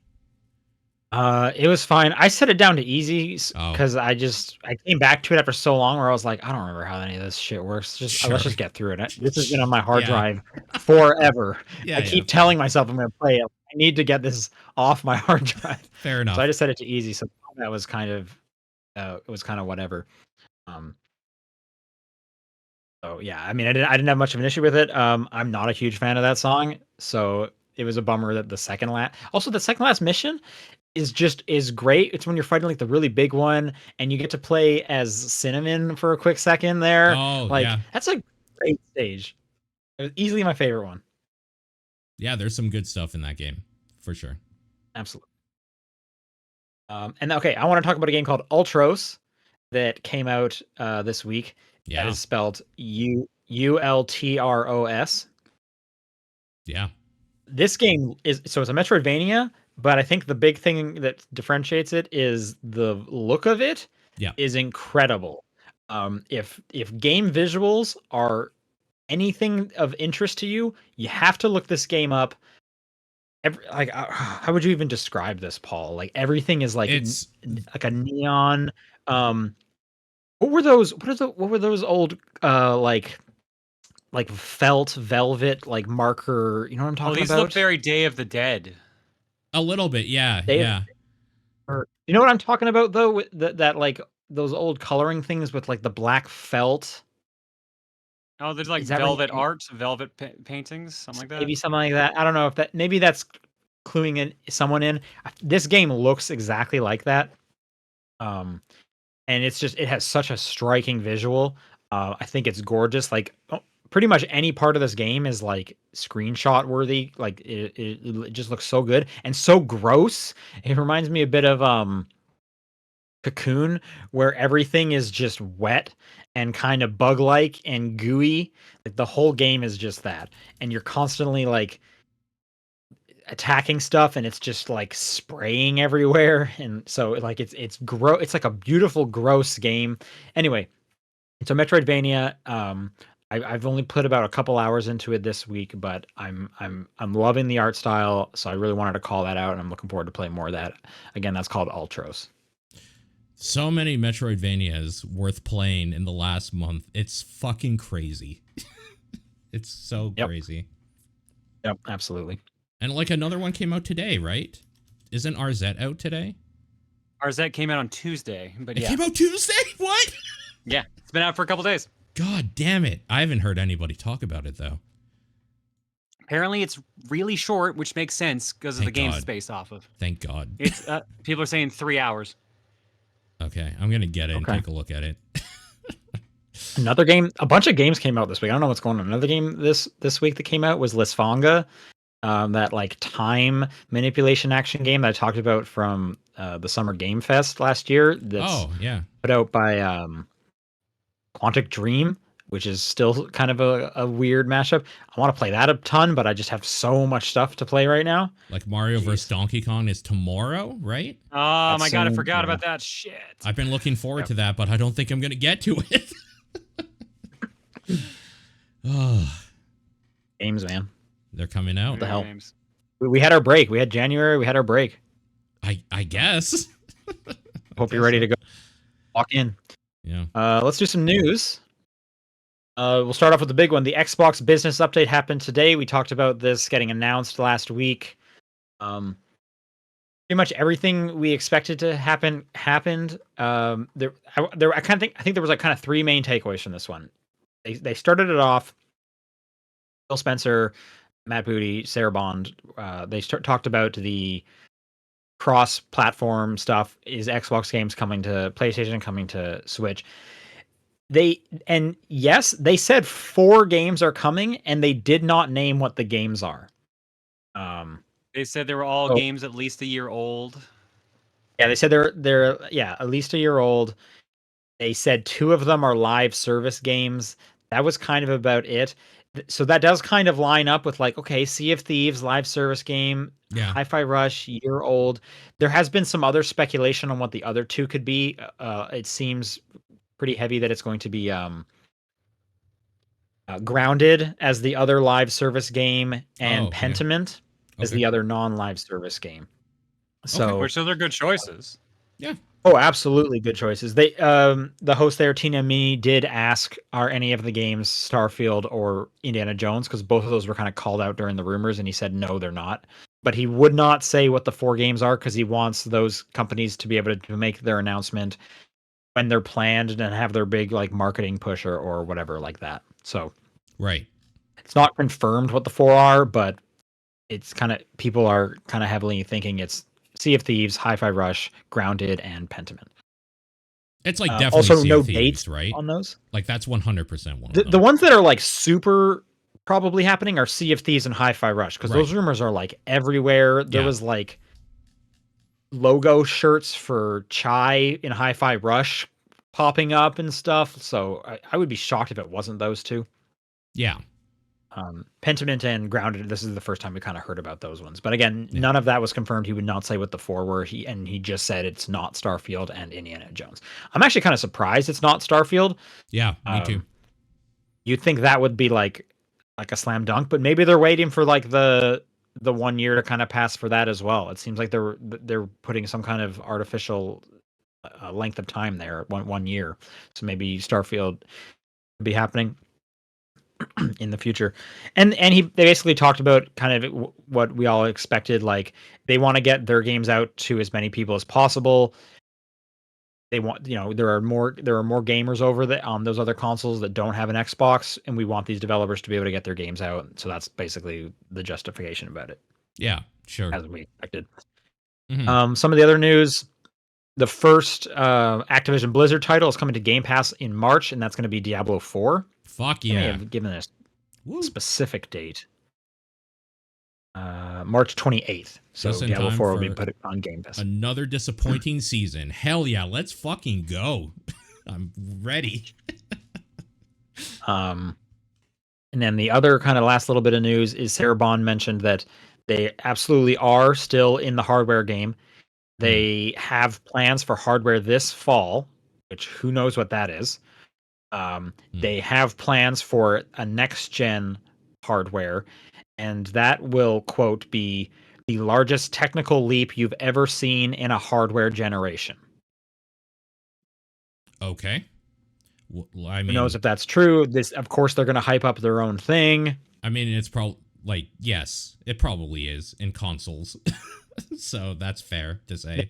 It was fine. I set it down to easy because I came back to it after so long where I was like, I don't remember how any of this shit works. Let's just get through it. This has been on my hard drive forever. I keep telling myself I'm going to play it. I need to get this off my hard drive. Fair enough. So I just set it to easy. So that was kind of, it was kind of whatever. So yeah, I mean, I didn't have much of an issue with it. I'm not a huge fan of that song, so it was a bummer that the second last mission is great. It's when you're fighting like the really big one, and you get to play as Cinnamon for a quick second there. Oh, that's a great stage. It was easily my favorite one. Yeah, there's some good stuff in that game for sure. Absolutely. And okay, I want to talk about a game called Ultros that came out this week. Yeah. That is spelled Ultros. Yeah. This game it's a Metroidvania, but I think the big thing that differentiates it is the look of it is incredible. If game visuals are anything of interest to you, you have to look this game up. How would you even describe this, Paul? Like everything is like it's like a neon. What were those? What were those old like felt velvet like marker? You know what I'm talking about? These look very Day of the Dead. A little bit, yeah. You know what I'm talking about though? With that like those old coloring things with like the black felt. Oh, there's like velvet art, velvet paintings, something like that. Maybe something like that. I don't know if maybe that's cluing someone in. This game looks exactly like that. and it has such a striking visual. I think it's gorgeous. Like pretty much any part of this game is like screenshot worthy. Like it just looks so good and so gross. It reminds me a bit of Cocoon, where everything is just wet and kind of bug like and gooey. Like the whole game is just that, and you're constantly like attacking stuff and it's just like spraying everywhere, and so like it's like a beautiful gross game. Anyway, it's a Metroidvania. I've only put about a couple hours into it this week, but I'm loving the art style, so I really wanted to call that out, and I'm looking forward to playing more of that. Again, that's called Ultros. So many Metroidvanias worth playing in the last month. It's fucking crazy. It's so crazy. Yep, absolutely. And like another one came out today, right? Isn't RZ out today? RZ came out on Tuesday, but It came out Tuesday? What? Yeah, it's been out for a couple days. God damn it. I haven't heard anybody talk about it, though. Apparently, it's really short, which makes sense because of the games it's based off of. Thank God. It's people are saying 3 hours. Okay, I'm going to get it and take a look at it. Another game, a bunch of games came out this week. I don't know what's going on. Another game this week that came out was Lisfanga, that like time manipulation action game that I talked about from the Summer Game Fest last year. That's put out by Quantic Dream, which is still kind of a weird mashup. I want to play that a ton, but I just have so much stuff to play right now. Like Mario vs. Donkey Kong is tomorrow, right? Oh my God, I forgot about that shit. I've been looking forward to that, but I don't think I'm going to get to it. Games, man. They're coming out. What the hell? We had our break. We had January. We had our break. I guess. Hope you're ready to go. Walk in. Yeah. Let's do some news. We'll start off with the big one. The Xbox business update happened today. We talked about this getting announced last week. Pretty much everything we expected to happen happened. I think there was like kind of three main takeaways from this one. They started it off. Phil Spencer, Matt Booty, Sarah Bond. They talked about the cross-platform stuff. Is Xbox games coming to PlayStation, coming to Switch? They said 4 games are coming, and they did not name what the games are. They said they were all games at least a year old. Yeah, they said they're at least a year old. They said 2 of them are live service games. That was kind of about it. So that does kind of line up with like, okay, Sea of Thieves, live service game, Hi-Fi Rush, year old. There has been some other speculation on what the other 2 could be. It seems pretty heavy that it's going to be Grounded as the other live service game, and Pentiment as the other non-live service game. So, which are good choices. Yeah. Oh, absolutely good choices. They the host there, Tina Me, did ask, are any of the games Starfield or Indiana Jones? Because both of those were kind of called out during the rumors, and he said no, they're not. But he would not say what the 4 games are because he wants those companies to be able to make their announcement when they're planned and have their big like marketing push or whatever like that. So it's not confirmed what the 4 are, but it's kind of, people are kind of heavily thinking it's Sea of Thieves, Hi-Fi Rush, Grounded, and Pentiment. It's like definitely also sea no of Thieves, dates right? On those. Like that's 100% one. The ones that are like super probably happening are Sea of Thieves and Hi-Fi Rush, because those rumors are like everywhere. There was like logo shirts for Chai in Hi-Fi Rush popping up and stuff. So I would be shocked if it wasn't those 2. Yeah. Pentiment and Grounded, this is the first time we kind of heard about those ones. But again, none of that was confirmed. He would not say what the 4 were. He just said it's not Starfield and Indiana Jones. I'm actually kind of surprised it's not Starfield. Yeah, me too. You'd think that would be like a slam dunk, but maybe they're waiting for like the 1 year to kind of pass for that as well. It seems like they're putting some kind of artificial length of time there, 1 year. So maybe Starfield could be happening in the future. And they basically talked about kind of what we all expected. Like they want to get their games out to as many people as possible. They want, there are more gamers over on those other consoles that don't have an Xbox, and we want these developers to be able to get their games out. So that's basically the justification about it. Yeah, sure. As we expected. Mm-hmm. Some of the other news, the first Activision Blizzard title is coming to Game Pass in March, and that's going to be Diablo 4. Fuck They may yeah. have given a Woo. specific date. March 28th. So Just in Diablo time 4 will be for put on Game Pass. Another disappointing season. Hell yeah, let's fucking go. I'm ready. And then the other kind of last little bit of news is Sarah Bond mentioned that they absolutely are still in the hardware game. They have plans for hardware this fall, which who knows what that is. They have plans for a next gen hardware, and that will, quote, be the largest technical leap you've ever seen in a hardware generation. Okay. Well, I mean, Who knows if that's true? This, of course, they're going to hype up their own thing. I mean, it's probably like, yes, it probably is in consoles. So that's fair to say.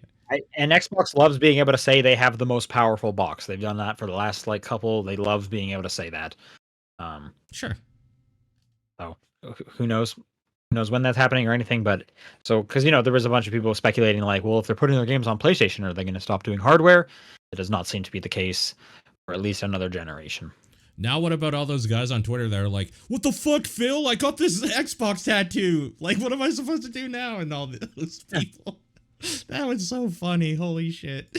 And Xbox loves being able to say they have the most powerful box. They've done that for the last couple. They love being able to say that. Sure. So who knows? Who knows when that's happening or anything? But so because there was a bunch of people speculating well, if they're putting their games on PlayStation, are they going to stop doing hardware? It does not seem to be the case, for at least another generation. Now, what about all those guys on Twitter that are like, "What the fuck, Phil? I got this Xbox tattoo. Like, what am I supposed to do now?" And all those people. That was so funny. Holy shit.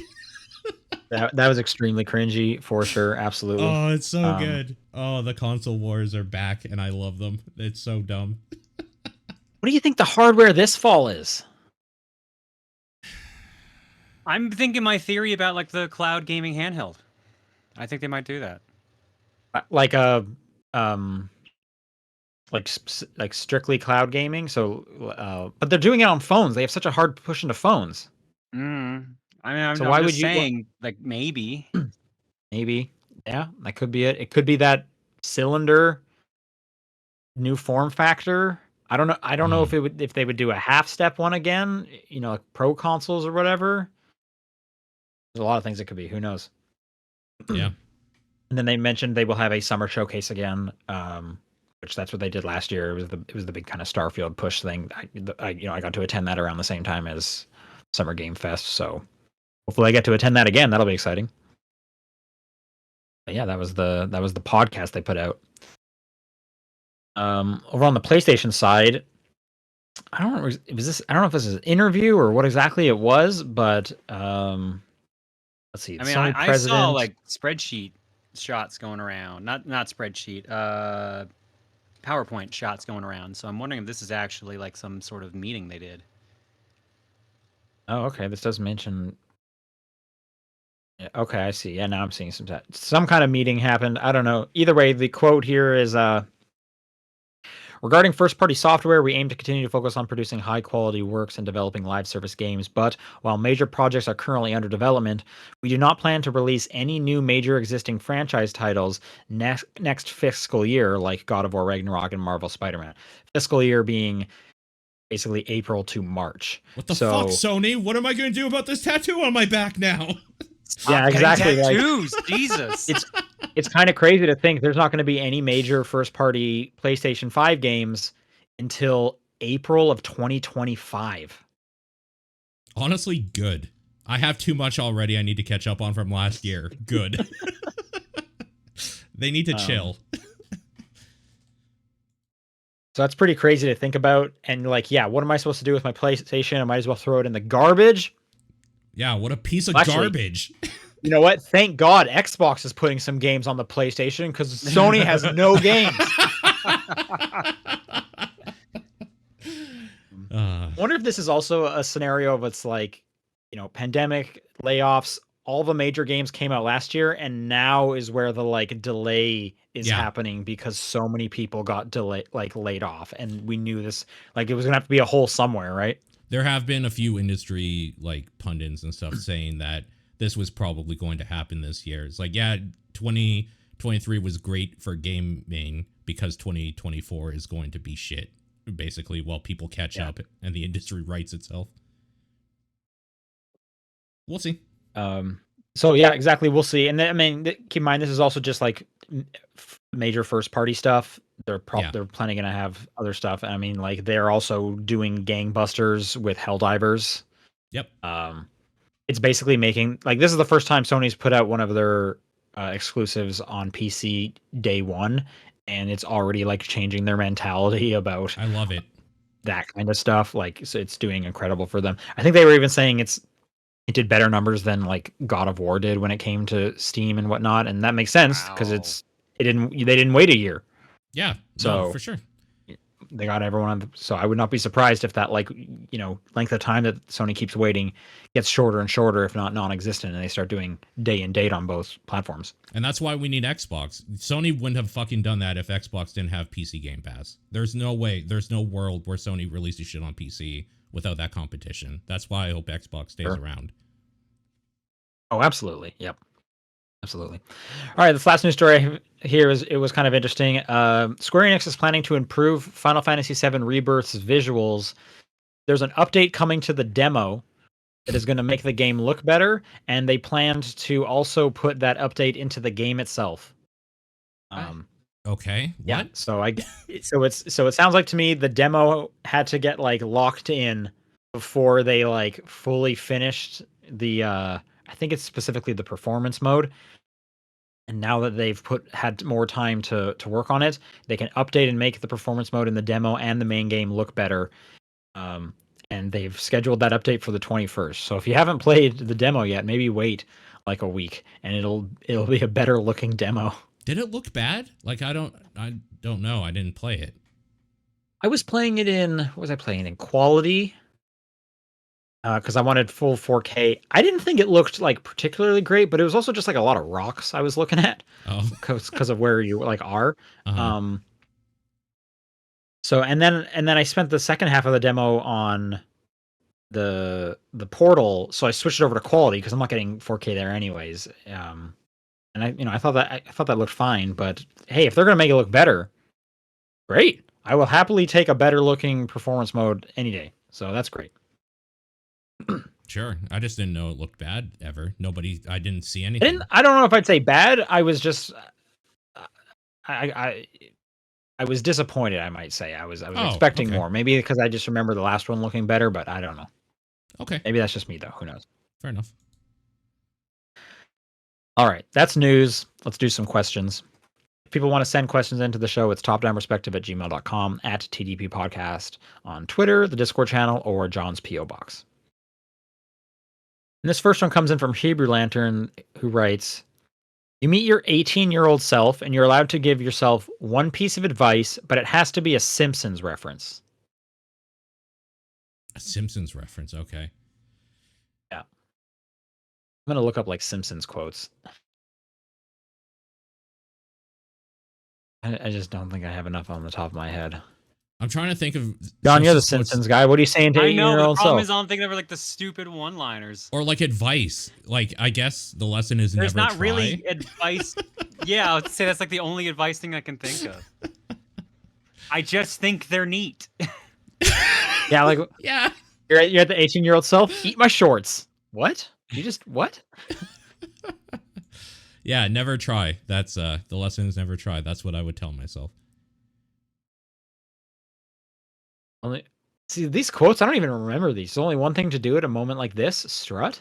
That was extremely cringy for sure. Absolutely. Oh, it's so good. Oh, the console wars are back, and I love them. It's so dumb. What do you think the hardware this fall is? I'm thinking my theory about the cloud gaming handheld. I think they might do that. Like a like strictly cloud gaming. So, but they're doing it on phones. They have such a hard push into phones. I mean, I'm So why just would you saying, maybe. Maybe, yeah, that could be it. It could be that cylinder new form factor. I don't know. I don't know if they would do a half step one again. Like pro consoles or whatever. There's a lot of things it could be. Who knows? Yeah. And then they mentioned they will have a summer showcase again, which that's what they did last year. It was the big kind of Starfield push thing. I got to attend that around the same time as Summer Game Fest. So hopefully I get to attend that again. That'll be exciting. But yeah, that was the podcast they put out. Over on the PlayStation side, I don't know if this is an interview or what exactly it was, but let's see. I mean, I saw spreadsheet shots going around, not spreadsheet, PowerPoint shots going around. So I'm wondering if this is actually some sort of meeting they did. Oh, okay. This does mention. Yeah, okay, I see. Yeah, now I'm seeing some kind of meeting happened. I don't know. Either way, the quote here is regarding first-party software, we aim to continue to focus on producing high-quality works and developing live service games. But while major projects are currently under development, we do not plan to release any new major existing franchise titles next fiscal year, like God of War Ragnarok and Marvel Spider-Man. Fiscal year being basically April to March. What the fuck, Sony? What am I going to do about this tattoo on my back now? Yeah, exactly. Tattoos, Jesus. It's kind of crazy to think there's not going to be any major first-party PlayStation 5 games until April of 2025. Honestly, good. I have too much already I need to catch up on from last year. Good. They need to chill. So that's pretty crazy to think about. And what am I supposed to do with my PlayStation? I might as well throw it in the garbage. Yeah, what a piece of garbage. You know what? Thank God Xbox is putting some games on the PlayStation because Sony has no games. I wonder if this is also a scenario of it's pandemic, layoffs, all the major games came out last year, and now is where the delay is happening because so many people got laid off, and we knew this it was gonna have to be a hole somewhere, right? There have been a few industry pundits and stuff saying that this was probably going to happen this year. It's 2023 was great for gaming because 2024 is going to be shit, basically, while people catch up and the industry rights itself. We'll see. So yeah, exactly. We'll see. And then, I mean, keep in mind, this is also just major first party stuff. They're planning to have other stuff. I mean, they're also doing gangbusters with Helldivers. Yep. it's basically making like this is the first time Sony's put out one of their exclusives on PC day one, and it's already like changing their mentality about I love it. that kind of stuff. Like, so it's doing incredible for them. I think they were even saying it did better numbers than like God of War did when it came to Steam and whatnot, and that makes sense because Wow. they didn't wait a year, Yeah, no, so for sure. they got everyone on. So I would not be surprised if that like length of time that Sony keeps waiting gets shorter and shorter, if not non-existent, and they start doing day and date on both platforms. And that's why we need Xbox. Sony wouldn't have fucking done that if Xbox didn't have PC Game Pass. There's no way, there's no world where Sony releases shit on PC without that competition. That's why I hope Xbox stays around. Oh, absolutely. Yep. Absolutely. All right, this last news story here it was kind of interesting. Square Enix is planning to improve Final Fantasy VII Rebirth's visuals. There's an update coming to the demo that is going to make the game look better, and they planned to also put that update into the game itself. Okay. What? Yeah. So it sounds like to me the demo had to get like locked in before they like fully finished the I think it's specifically the performance mode. And now that they've had more time to work on it, they can update and make the performance mode in the demo and the main game look better. And they've scheduled that update for the 21st. So if you haven't played the demo yet, maybe wait like a week, and it'll be a better looking demo. Did it look bad? Like I don't know. I didn't play it. I was playing it in what was I playing in quality? Because I wanted full 4K. I didn't think it looked like particularly great, but it was also just like a lot of rocks I was looking at. Oh, because of where you like are. uh-huh. So and then I spent the second half of the demo on the portal, so I switched it over to quality because I'm not getting 4K there anyways. And I thought that looked fine, but hey, if they're gonna make it look better, great. I will happily take a better looking performance mode any day. So that's great. Sure. I just didn't know it looked bad ever. I didn't see anything. I don't know if I'd say bad. I was just I was disappointed, I might say. I was expecting more. Maybe because I just remember the last one looking better, but I don't know. Okay. Maybe that's just me though. Who knows? Fair enough. All right, that's news. Let's do some questions. If people want to send questions into the show, it's topdownperspective@gmail.com, at TDP Podcast on Twitter, the Discord channel, or John's P.O. Box. And this first one comes in from Hebrew Lantern, who writes, you meet your 18-year-old self, and you're allowed to give yourself one piece of advice, but it has to be a Simpsons reference. A Simpsons reference, okay. Yeah. I'm going to look up like Simpsons quotes. I just don't think I have enough on the top of my head. I'm trying to think of... John, you're the Simpsons guy. What are you saying to 18-year-old self? I know, the problem is I'm thinking of like the stupid one-liners. Or like advice. Like, I guess the lesson is There's never not really advice. Yeah, I would say that's like the only advice thing I can think of. I just think they're neat. Yeah, like... Yeah. You're at the 18-year-old self? Eat my shorts. What? You just... What? Yeah, never try. That's the lesson is never try. That's what I would tell myself. See, these quotes, I don't even remember these. There's only one thing to do at a moment like this. Strut?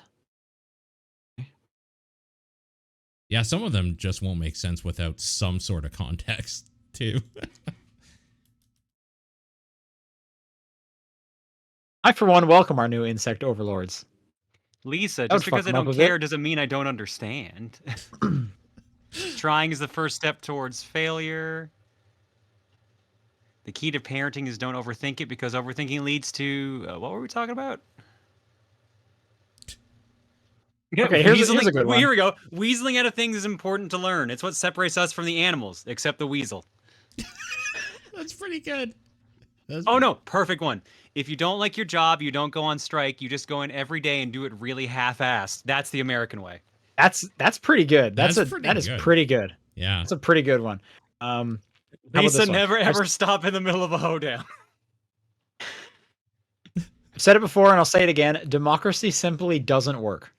Yeah, some of them just won't make sense without some sort of context, too. I, for one, welcome our new insect overlords. Lisa, just because I don't care doesn't mean I don't understand. Trying is the first step towards failure. The key to parenting is don't overthink it, because overthinking leads to... what were we talking about? Okay, here's a good one. Here we go. Weaseling out of things is important to learn. It's what separates us from the animals, except the weasel. That's pretty good. No, perfect one. If you don't like your job, you don't go on strike. You just go in every day and do it really half-assed. That's the American way. That's pretty good. That is pretty good. Yeah, that's a pretty good one. Lisa, never ever stop in the middle of a hoedown. I've said it before and I'll say it again. Democracy simply doesn't work.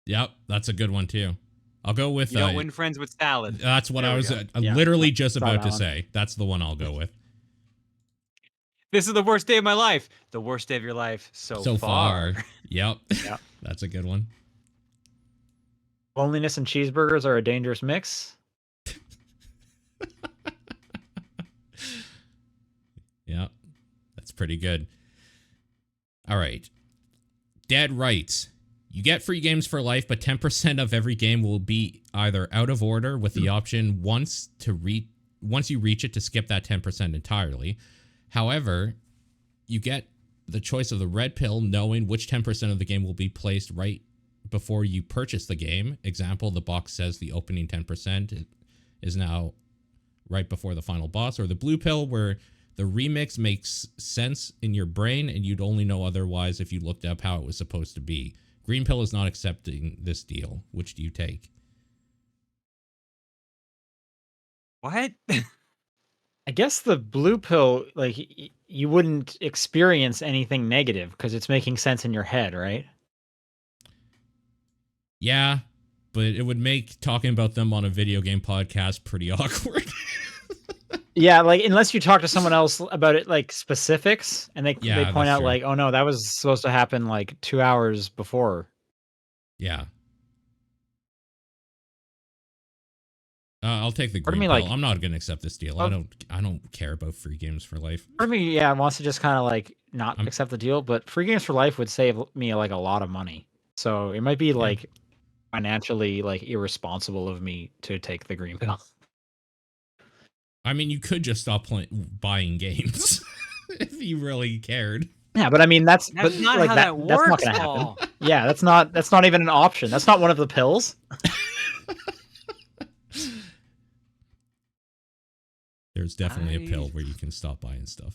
Yep, that's a good one too. I'll go with... You don't win friends with salad. That's what I was literally just about to say. That's the one I'll go with. This is the worst day of my life. The worst day of your life so far. Yep. That's a good one. Loneliness and cheeseburgers are a dangerous mix. Yeah, that's pretty good. All right. Dad writes, you get free games for life, but 10% of every game will be either out of order with the option once you reach it to skip that 10% entirely. However, you get the choice of the red pill, knowing which 10% of the game will be placed right before you purchase the game. Example, the box says the opening 10% is now right before the final boss, or the blue pill where the remix makes sense in your brain and you'd only know otherwise if you looked up how it was supposed to be. Green pill is not accepting this deal. Which do you take? What? I guess the blue pill, like, you wouldn't experience anything negative because it's making sense in your head, right? Yeah, but it would make talking about them on a video game podcast pretty awkward. Yeah, like, unless you talk to someone else about it, like, specifics, and they Yeah, point that's out, true. like, oh no, that was supposed to happen like 2 hours before. Yeah. I'll take the Part of green me, pill. like, I'm not gonna accept this deal. I don't care about free games for life. part of me, yeah, wants to just kind of like not accept the deal, but free games for life would save me like a lot of money. So it might be like financially like irresponsible of me to take the green pill. I mean, you could just stop buying games if you really cared. Yeah, but I mean that's not like how that works. That's not gonna happen. Yeah, that's not even an option. That's not one of the pills. There's definitely a pill where you can stop buying stuff.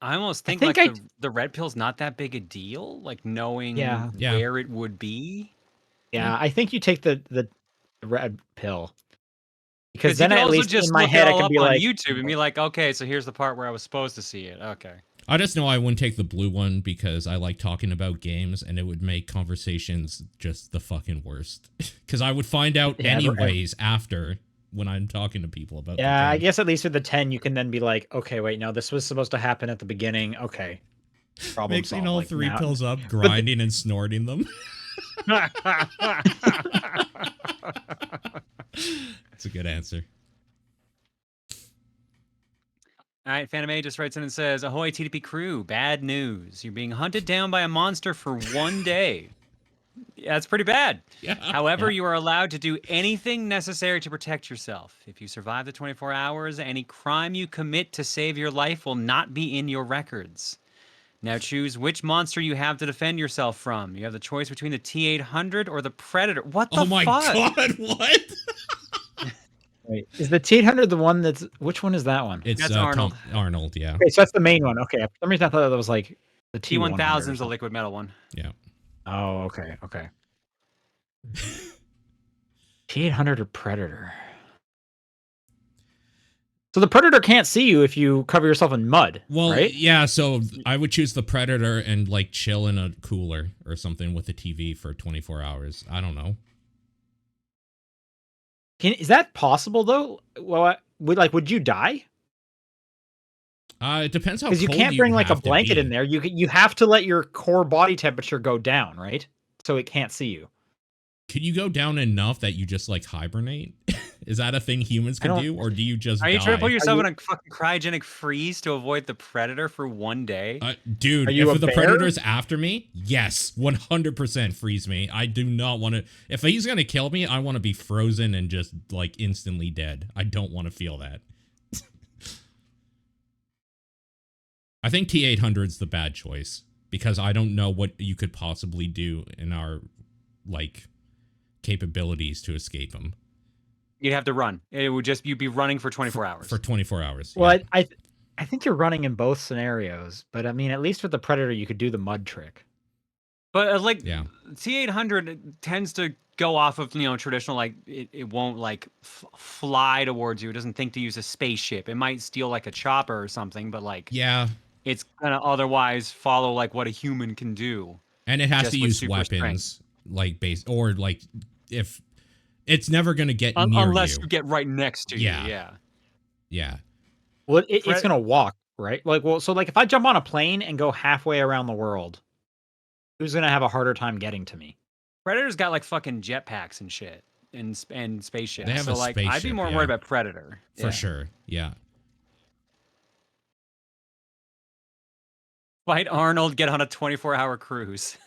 I almost think the red pill's not that big a deal, like knowing where it would be. Yeah, I think you take the red pill. Because then you can at also least just in my look head it I all can up be on like YouTube and be like, okay, so here's the part where I was supposed to see it. Okay. I just know I wouldn't take the blue one because I like talking about games and it would make conversations just the fucking worst. Because I would find out anyways after when I'm talking to people about the game. I guess at least with the 10 you can then be like, okay, wait, no, this was supposed to happen at the beginning. Okay. Problem Mixing solved. all like, three pills up, grinding and snorting them. That's a good answer. All right, Phantom A just writes in and says, ahoy TDP crew, bad news. You're being hunted down by a monster for 1 day. Yeah, that's pretty bad. Yeah. However, you are allowed to do anything necessary to protect yourself. If you survive the 24 hours, any crime you commit to save your life will not be in your records. Now choose which monster you have to defend yourself from. You have the choice between the T-800 or the Predator. What the fuck? Oh my god, what? Wait, is the T-800 the one that's... Which one is that one? That's Arnold. Arnold, yeah. Okay, so that's the main one. Okay, for some reason I thought that was like the T-1000 is the liquid metal one. Yeah. Oh, okay. T-800 or Predator? So the Predator can't see you if you cover yourself in mud, right? Yeah, so I would choose the Predator and like chill in a cooler or something with a TV for 24 hours. I don't know. Is that possible though? Well, would you die? It depends how. Because you can't bring like a blanket in there. You have to let your core body temperature go down, right? So it can't see you. Could you go down enough that you just like hibernate? Is that a thing humans can do, or do you just? Are you trying to put yourself in a fucking cryogenic freeze to avoid the Predator for 1 day? Dude, if the Predator's after me, yes, 100% freeze me. I do not want to. If he's gonna kill me, I want to be frozen and just like instantly dead. I don't want to feel that. I think T-800's the bad choice because I don't know what you could possibly do in our like capabilities to escape him. You'd have to run. It would just you'd be running for 24 hours. For 24 hours. Well, yeah. I think you're running in both scenarios, but I mean, at least with the Predator, you could do the mud trick. But T-800 tends to go off of traditional like it won't like fly towards you. It doesn't think to use a spaceship. It might steal like a chopper or something, but like it's gonna otherwise follow like what a human can do. And it has to use weapons like base or like if it's never gonna get near unless you get right next to you. Yeah. Well, it's gonna walk, right? Like, well, so like if I jump on a plane and go halfway around the world, who's gonna have a harder time getting to me? Predator's got like fucking jetpacks and shit and spaceships. They have so a like I'd be spaceship, more yeah. worried about Predator. For Yeah. sure. Yeah. Fight Arnold, get on a 24-hour cruise.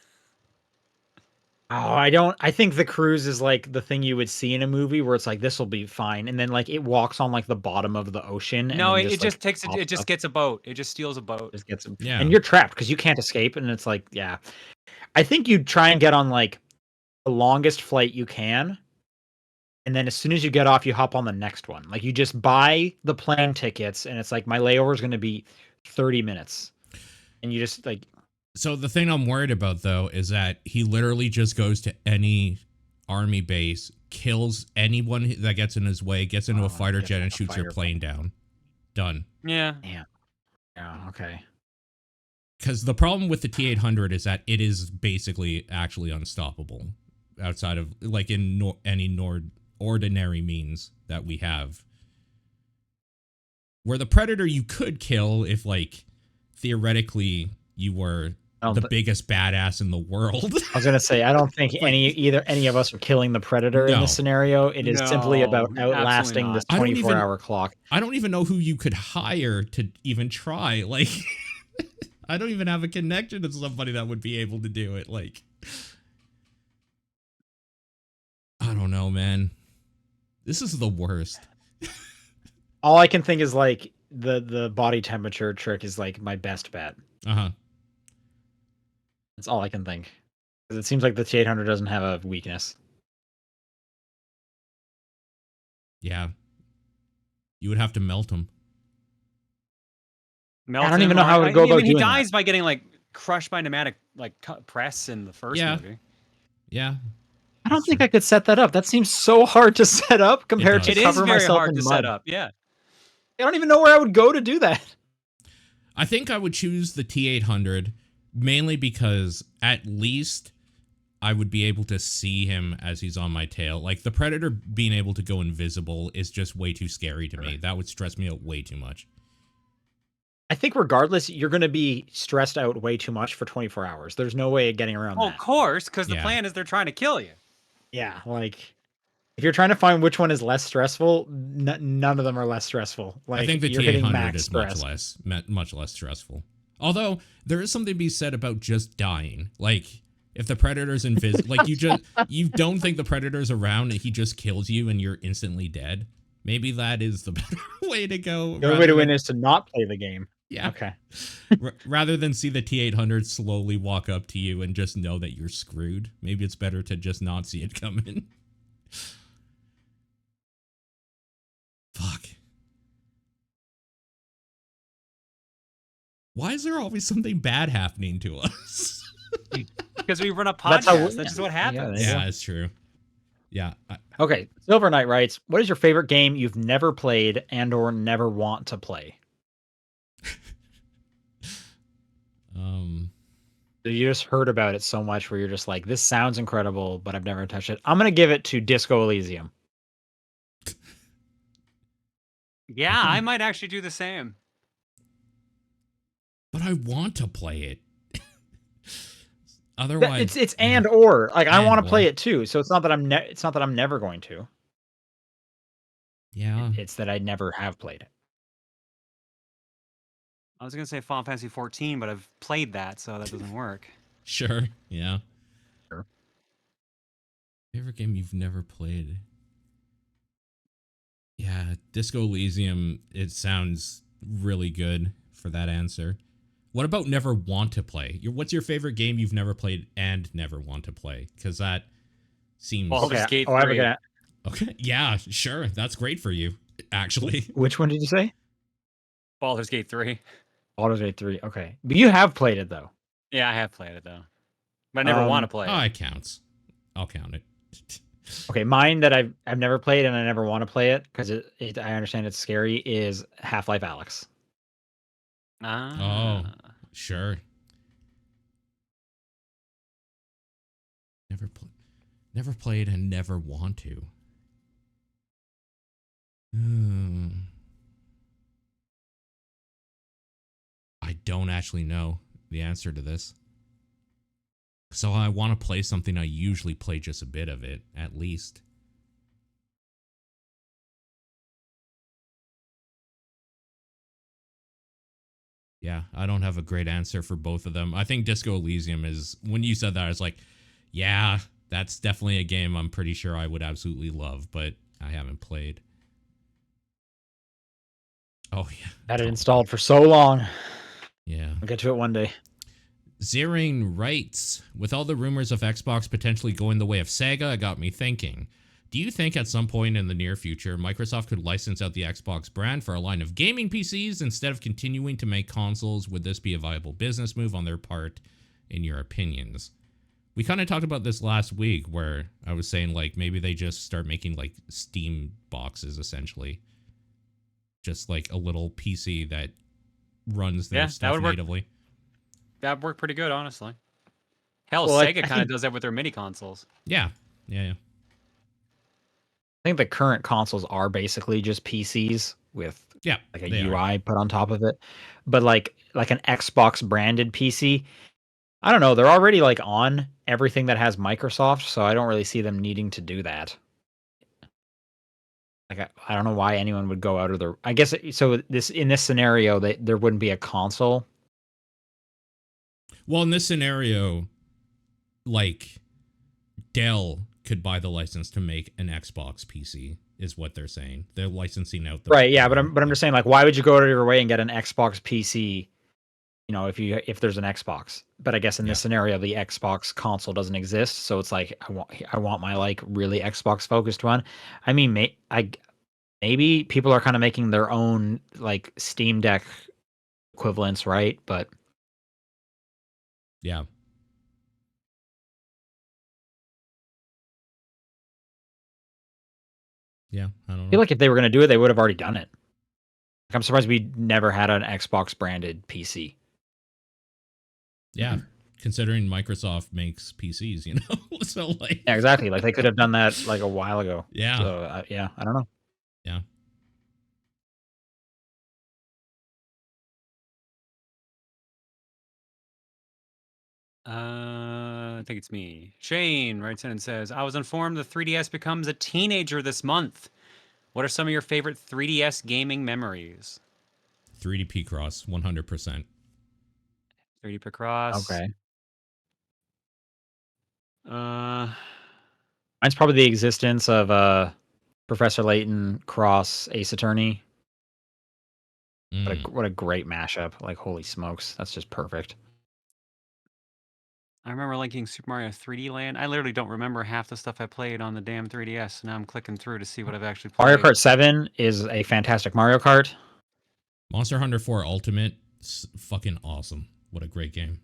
Oh, I think the cruise is like the thing you would see in a movie where it's like this will be fine, and then like it walks on like the bottom of the ocean, and No, then it just just like takes pops it just up, gets a boat. It just steals a boat. just gets them, Yeah. and you're trapped because you can't escape, and it's like yeah, I think you'd try and get on like the longest flight you can, and then as soon as you get off, you hop on the next one. Like you just buy the plane tickets, and it's like my layover is going to be 30 minutes, and you just like. So the thing I'm worried about though is that he literally just goes to any army base, kills anyone that gets in his way, gets into a fighter jet and shoots your plane down. Done. Yeah. Damn. Yeah. Okay. Because the problem with the T-800 is that it is basically actually unstoppable outside of like in any ordinary means that we have. Where the Predator you could kill if like theoretically you were the biggest badass in the world. I was gonna say I don't think Like- any of us are killing the Predator in No. this scenario. It is simply about No, absolutely outlasting this not. I don't even- 24-hour clock. I don't even know who you could hire to even try. Like, I don't even have a connection to somebody that would be able to do it. Like, I don't know, man. This is the worst. All I can think is like the body temperature trick is like my best bet. Uh-huh. That's all I can think. Because it seems like the T800 doesn't have a weakness. Yeah. You would have to melt him. I don't even know how I would go about he doing dies by getting like crushed by pneumatic like press in the first Yeah. movie. Yeah. I don't think I could set that up. That seems so hard to set up compared to does. It is cover very myself hard in to mud. set up. Yeah. I don't even know where I would go to do that. I think I would choose the T-800 mainly because at least I would be able to see him as he's on my tail. Like, the Predator being able to go invisible is just way too scary to me. That would stress me out way too much. I think regardless, you're going to be stressed out way too much for 24 hours. There's no way of getting around Well, that. of course, because the Yeah. plan is they're trying to kill you. Yeah, like if you're trying to find which one is less stressful, none of them are less stressful. Like I think the you're hitting T-800 max is stress. much less stressful. Although, there is something to be said about just dying. Like, if the Predator's invisible, like you don't think the Predator's around and he just kills you and you're instantly dead. Maybe that is the better way to go. The only way to win is to not play the game. Yeah. Okay. Rather than see the T-800 slowly walk up to you and just know that you're screwed, maybe it's better to just not see it coming. Fuck. Why is there always something bad happening to us? Because we run a That's how podcast. we- That's just what yeah, happens. there you Yeah, go. that's true. Yeah. Okay. Silver Knight writes, "What is your favorite game you've never played and or never want to play?" You just heard about it so much where you're just like, this sounds incredible, but I've never touched it. I'm going to give it to Disco Elysium. Yeah, I might actually do the same. But I want to play it. Otherwise, It's and or like I And want to play or. it too. So it's not that I'm never going to. yeah. It's that I never have played it. I was gonna say Final Fantasy 14, but I've played that, so that doesn't work. Sure. Yeah. Sure. Favorite game you've never played? Yeah, Disco Elysium. It sounds really good for that answer. What about never want to play? What's your favorite game you've never played and never want to play? Because that seems Baldur's Gate I have 3. okay. Yeah, sure. That's great for you, actually. Which one did you say? Baldur's Gate 3. Baldur's Gate 3. Okay. But you have played it though. Yeah, I have played it though, but I never want to play Oh, it. it counts. I'll count it. Okay, mine that I've never played and I never want to play it because I understand it's scary is Half-Life Alyx. Ah. Oh, sure. Never played and never want to. I don't actually know the answer to this. So I want to play something I usually play just a bit of it, at least. Yeah, I don't have a great answer for both of them. I think Disco Elysium is, when you said that, I was like, yeah, that's definitely a game I'm pretty sure I would absolutely love, but I haven't played. Oh, yeah. Had it installed for so long. Yeah. I'll get to it one day. Ziring writes, with all the rumors of Xbox potentially going the way of Sega, it got me thinking. Do you think at some point in the near future, Microsoft could license out the Xbox brand for a line of gaming PCs instead of continuing to make consoles? Would this be a viable business move on their part, in your opinions? We kind of talked about this last week where I was saying, like, maybe they just start making, like, Steam boxes, essentially. Just, like, a little PC that runs their stuff natively. That'd work pretty good, honestly. Hell, Sega kind of does that with their mini consoles. Yeah. I think the current consoles are basically just PCs with like a UI put on top of it. But like an Xbox branded PC, I don't know, they're already like on everything that has Microsoft, so I don't really see them needing to do that. Like I don't know why anyone would go out of their, I guess so in this scenario there wouldn't be a console. Well, in this scenario, like Dell could buy the license to make an Xbox PC, is what they're saying. They're licensing out the right. Yeah, but I'm just saying, like, why would you go out of your way and get an Xbox PC? You know, if there's an Xbox. But I guess in this scenario, the Xbox console doesn't exist, so it's like I want my like really Xbox focused one. I mean, maybe people are kind of making their own like Steam Deck equivalents, right? But yeah. Yeah, I don't know. I feel like if they were going to do it, they would have already done it. Like, I'm surprised we never had an Xbox branded PC. Yeah, considering Microsoft makes PCs, you know? So like yeah, exactly. Like they could have done that like a while ago. Yeah. So yeah, I don't know. Yeah. I think it's me. Shane writes in and says, I was informed the 3DS becomes a teenager this month. What are some of your favorite 3DS gaming memories? 3D P-Cross, 100%. 3D P-Cross. Okay. Mine's probably the existence of Professor Layton Cross Ace Attorney. What a great mashup. Like, holy smokes. That's just perfect. I remember linking Super Mario 3D Land. I literally don't remember half the stuff I played on the damn 3DS. Now I'm clicking through to see what I've actually played. Mario Kart 7 is a fantastic Mario Kart. Monster Hunter 4 Ultimate, fucking awesome. What a great game.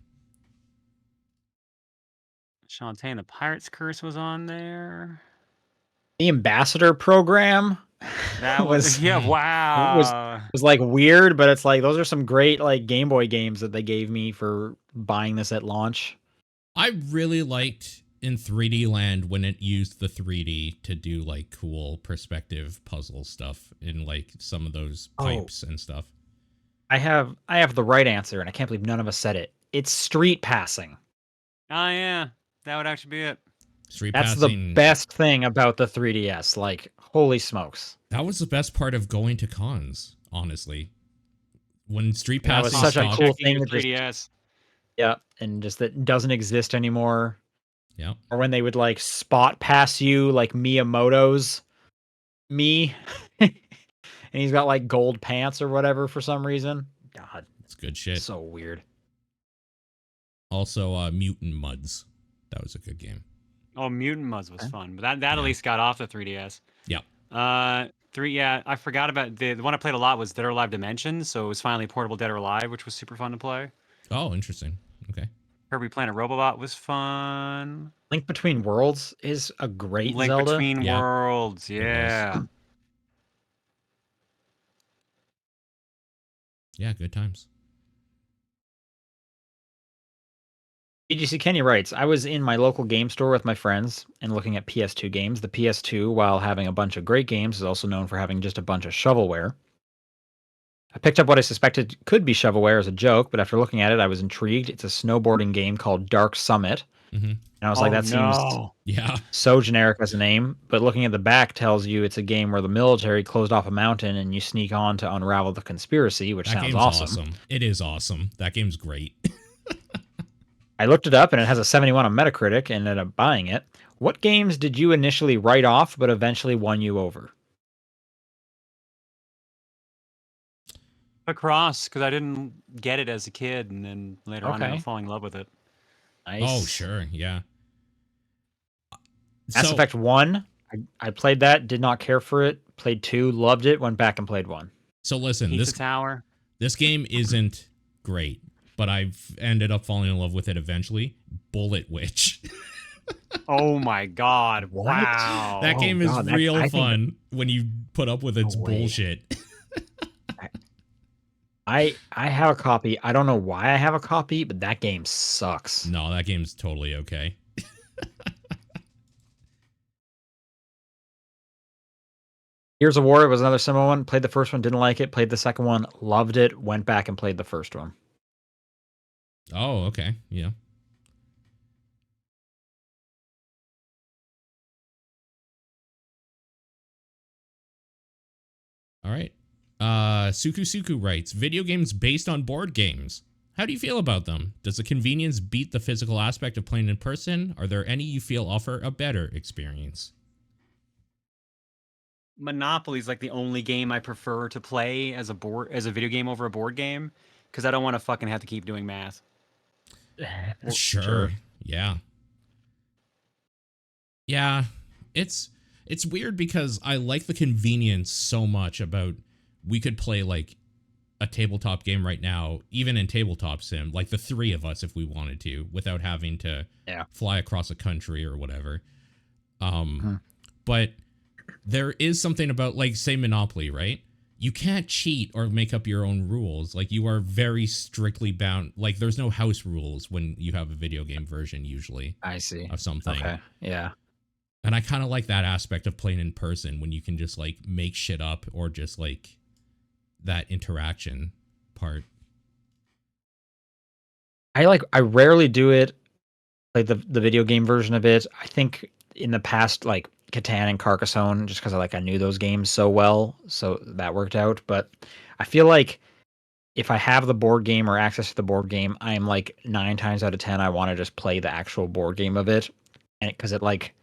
Shantae, the Pirate's Curse was on there. The Ambassador program. That was yeah, wow. Was like weird, but it's like those are some great like Game Boy games that they gave me for buying this at launch. I really liked in 3D Land when it used the 3D to do like cool perspective puzzle stuff in like some of those pipes and stuff. I have the right answer, and I can't believe none of us said it. It's street passing. Oh yeah, that would actually be it. That's the best thing about the 3DS. Like, holy smokes. That was the best part of going to cons, honestly. When street passing was such a cool thing. 3DS. Yeah, and just that doesn't exist anymore. Yeah. Or when they would like spot pass you like Miyamoto's me. And he's got like gold pants or whatever for some reason. God. It's good shit. So weird. Also, Mutant Muds. That was a good game. Oh, Mutant Muds was fun. But that at least got off the 3DS. Yeah. I forgot about the one I played a lot was Dead or Alive Dimensions, so it was finally portable Dead or Alive, which was super fun to play. Oh, interesting. Okay. Kirby Planet Robobot was fun. Link Between Worlds is a great Link Zelda. Between Worlds, yeah. Yeah, good times. BGC Kenya writes, I was in my local game store with my friends and looking at PS2 games. The PS2, while having a bunch of great games, is also known for having just a bunch of shovelware. I picked up what I suspected could be shovelware as a joke, but after looking at it, I was intrigued. It's a snowboarding game called Dark Summit. Mhm. And I was like, that seems Yeah. so generic as a name, but looking at the back tells you it's a game where the military closed off a mountain and you sneak on to unravel the conspiracy, which That sounds game's awesome. It is awesome. That game's great. I looked it up and it has a 71 on Metacritic and ended up buying it. What games did you initially write off but eventually won you over? Across, because I didn't get it as a kid, and then later on I ended Okay. up falling in love with it. Nice. Oh, sure. Yeah. Mass Effect 1, I played that, did not care for it. Played 2, loved it, went back and played 1. So listen, Pizza Tower. This game isn't great, but I've ended up falling in love with it eventually. Bullet Witch. Oh my god. What? Wow. That game is real fun when you put up with its bullshit. I have a copy. I don't know why I have a copy, but that game sucks. No, that game's totally okay. Gears of War was another similar one. Played the first one, didn't like it. Played the second one, loved it. Went back and played the first one. Oh, okay. Yeah. All right. Suku writes, video games based on board games. How do you feel about them? Does the convenience beat the physical aspect of playing in person? Are there any you feel offer a better experience? Monopoly's like the only game I prefer to play as a video game over a board game, because I don't want to fucking have to keep doing math. Sure. Yeah. Yeah. It's weird because I like the convenience so much about we could play like a tabletop game right now, even in tabletop sim, like the three of us if we wanted to, without having to fly across a country or whatever. But there is something about, like, say Monopoly, right? You can't cheat or make up your own rules. Like, you are very strictly bound. Like, there's no house rules when you have a video game version usually. I see. Of something. Okay. Yeah. And I kind of like that aspect of playing in person when you can just like make shit up or just like that interaction part. I rarely do it. Like the video game version of it. I think in the past, like Catan and Carcassonne, just because I knew those games so well, so that worked out. But I feel like if I have the board game or access to the board game, I'm like 9 times out of 10 I want to just play the actual board game of it, and because it like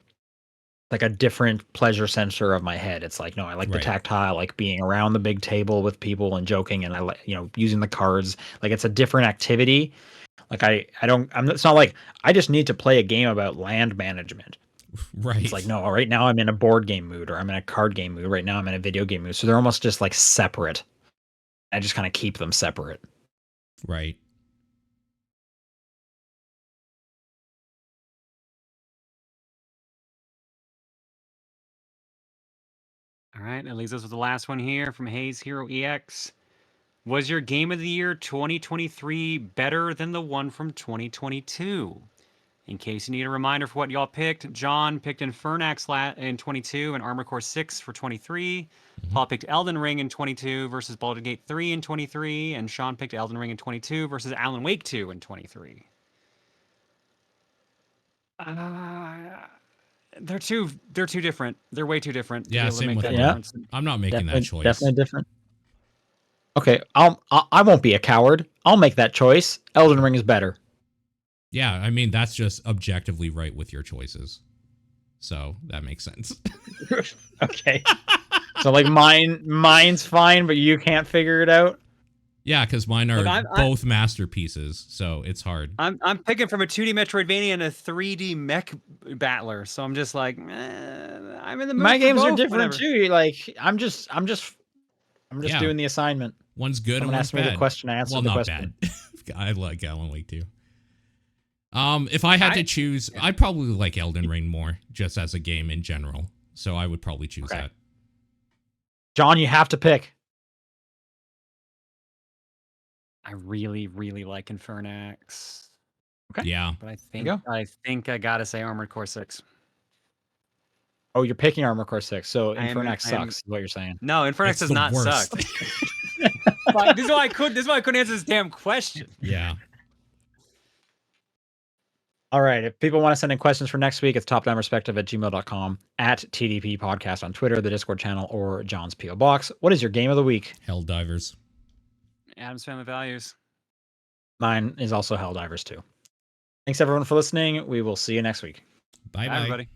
a different pleasure sensor of my head. It's like, no, I like the tactile, like being around the big table with people and joking, and I like, using the cards. Like it's a different activity. Like it's not like I just need to play a game about land management. Right. It's like, no, right now I'm in a board game mood or I'm in a card game mood. Right now I'm in a video game mood. So they're almost just like separate. I just kind of keep them separate. Right. All right, that leaves us with the last one here from Hayes Hero EX. Was your game of the year 2023 better than the one from 2022? In case you need a reminder for what y'all picked, John picked Infernax in 22 and Armor Core 6 for 23. Paul picked Elden Ring in 22 versus Baldur's Gate 3 in 23, and Sean picked Elden Ring in 22 versus Alan Wake 2 in 23. They're too different. They're way too different. Yeah, same with me. I'm not making that choice. Definitely different. Okay, I won't be a coward. I'll make that choice. Elden Ring is better. Yeah, I mean that's just objectively right with your choices. So that makes sense. Okay. So like mine's fine, but you can't figure it out? Yeah, because mine are both masterpieces, so it's hard. I'm picking from a 2D Metroidvania and a 3D mech battler, so I'm just like, I'm in the mood. My games are different whatever. too. Like I'm just doing the assignment. One's good and one's bad. Me the question. I answered the question. Not bad. I like Alan Wake too. If I had to choose, I'd probably like Elden Ring more, just as a game in general. So I would probably choose that. John, you have to pick. I really, really like Infernax. Okay. Yeah. But I think I gotta say Armored Core 6. Oh, you're picking Armored Core 6, so Infernax sucks, is what you're saying. No, Infernax does not suck. This is why I couldn't answer this damn question. Yeah. All right. If people want to send in questions for next week, it's topdownperspective@gmail.com, at TDP Podcast on Twitter, the Discord channel, or John's P.O. Box. What is your game of the week? Helldivers. Addams Family Values. Mine is also Helldivers too. Thanks everyone for listening. We will see you next week. Bye, Bye, everybody.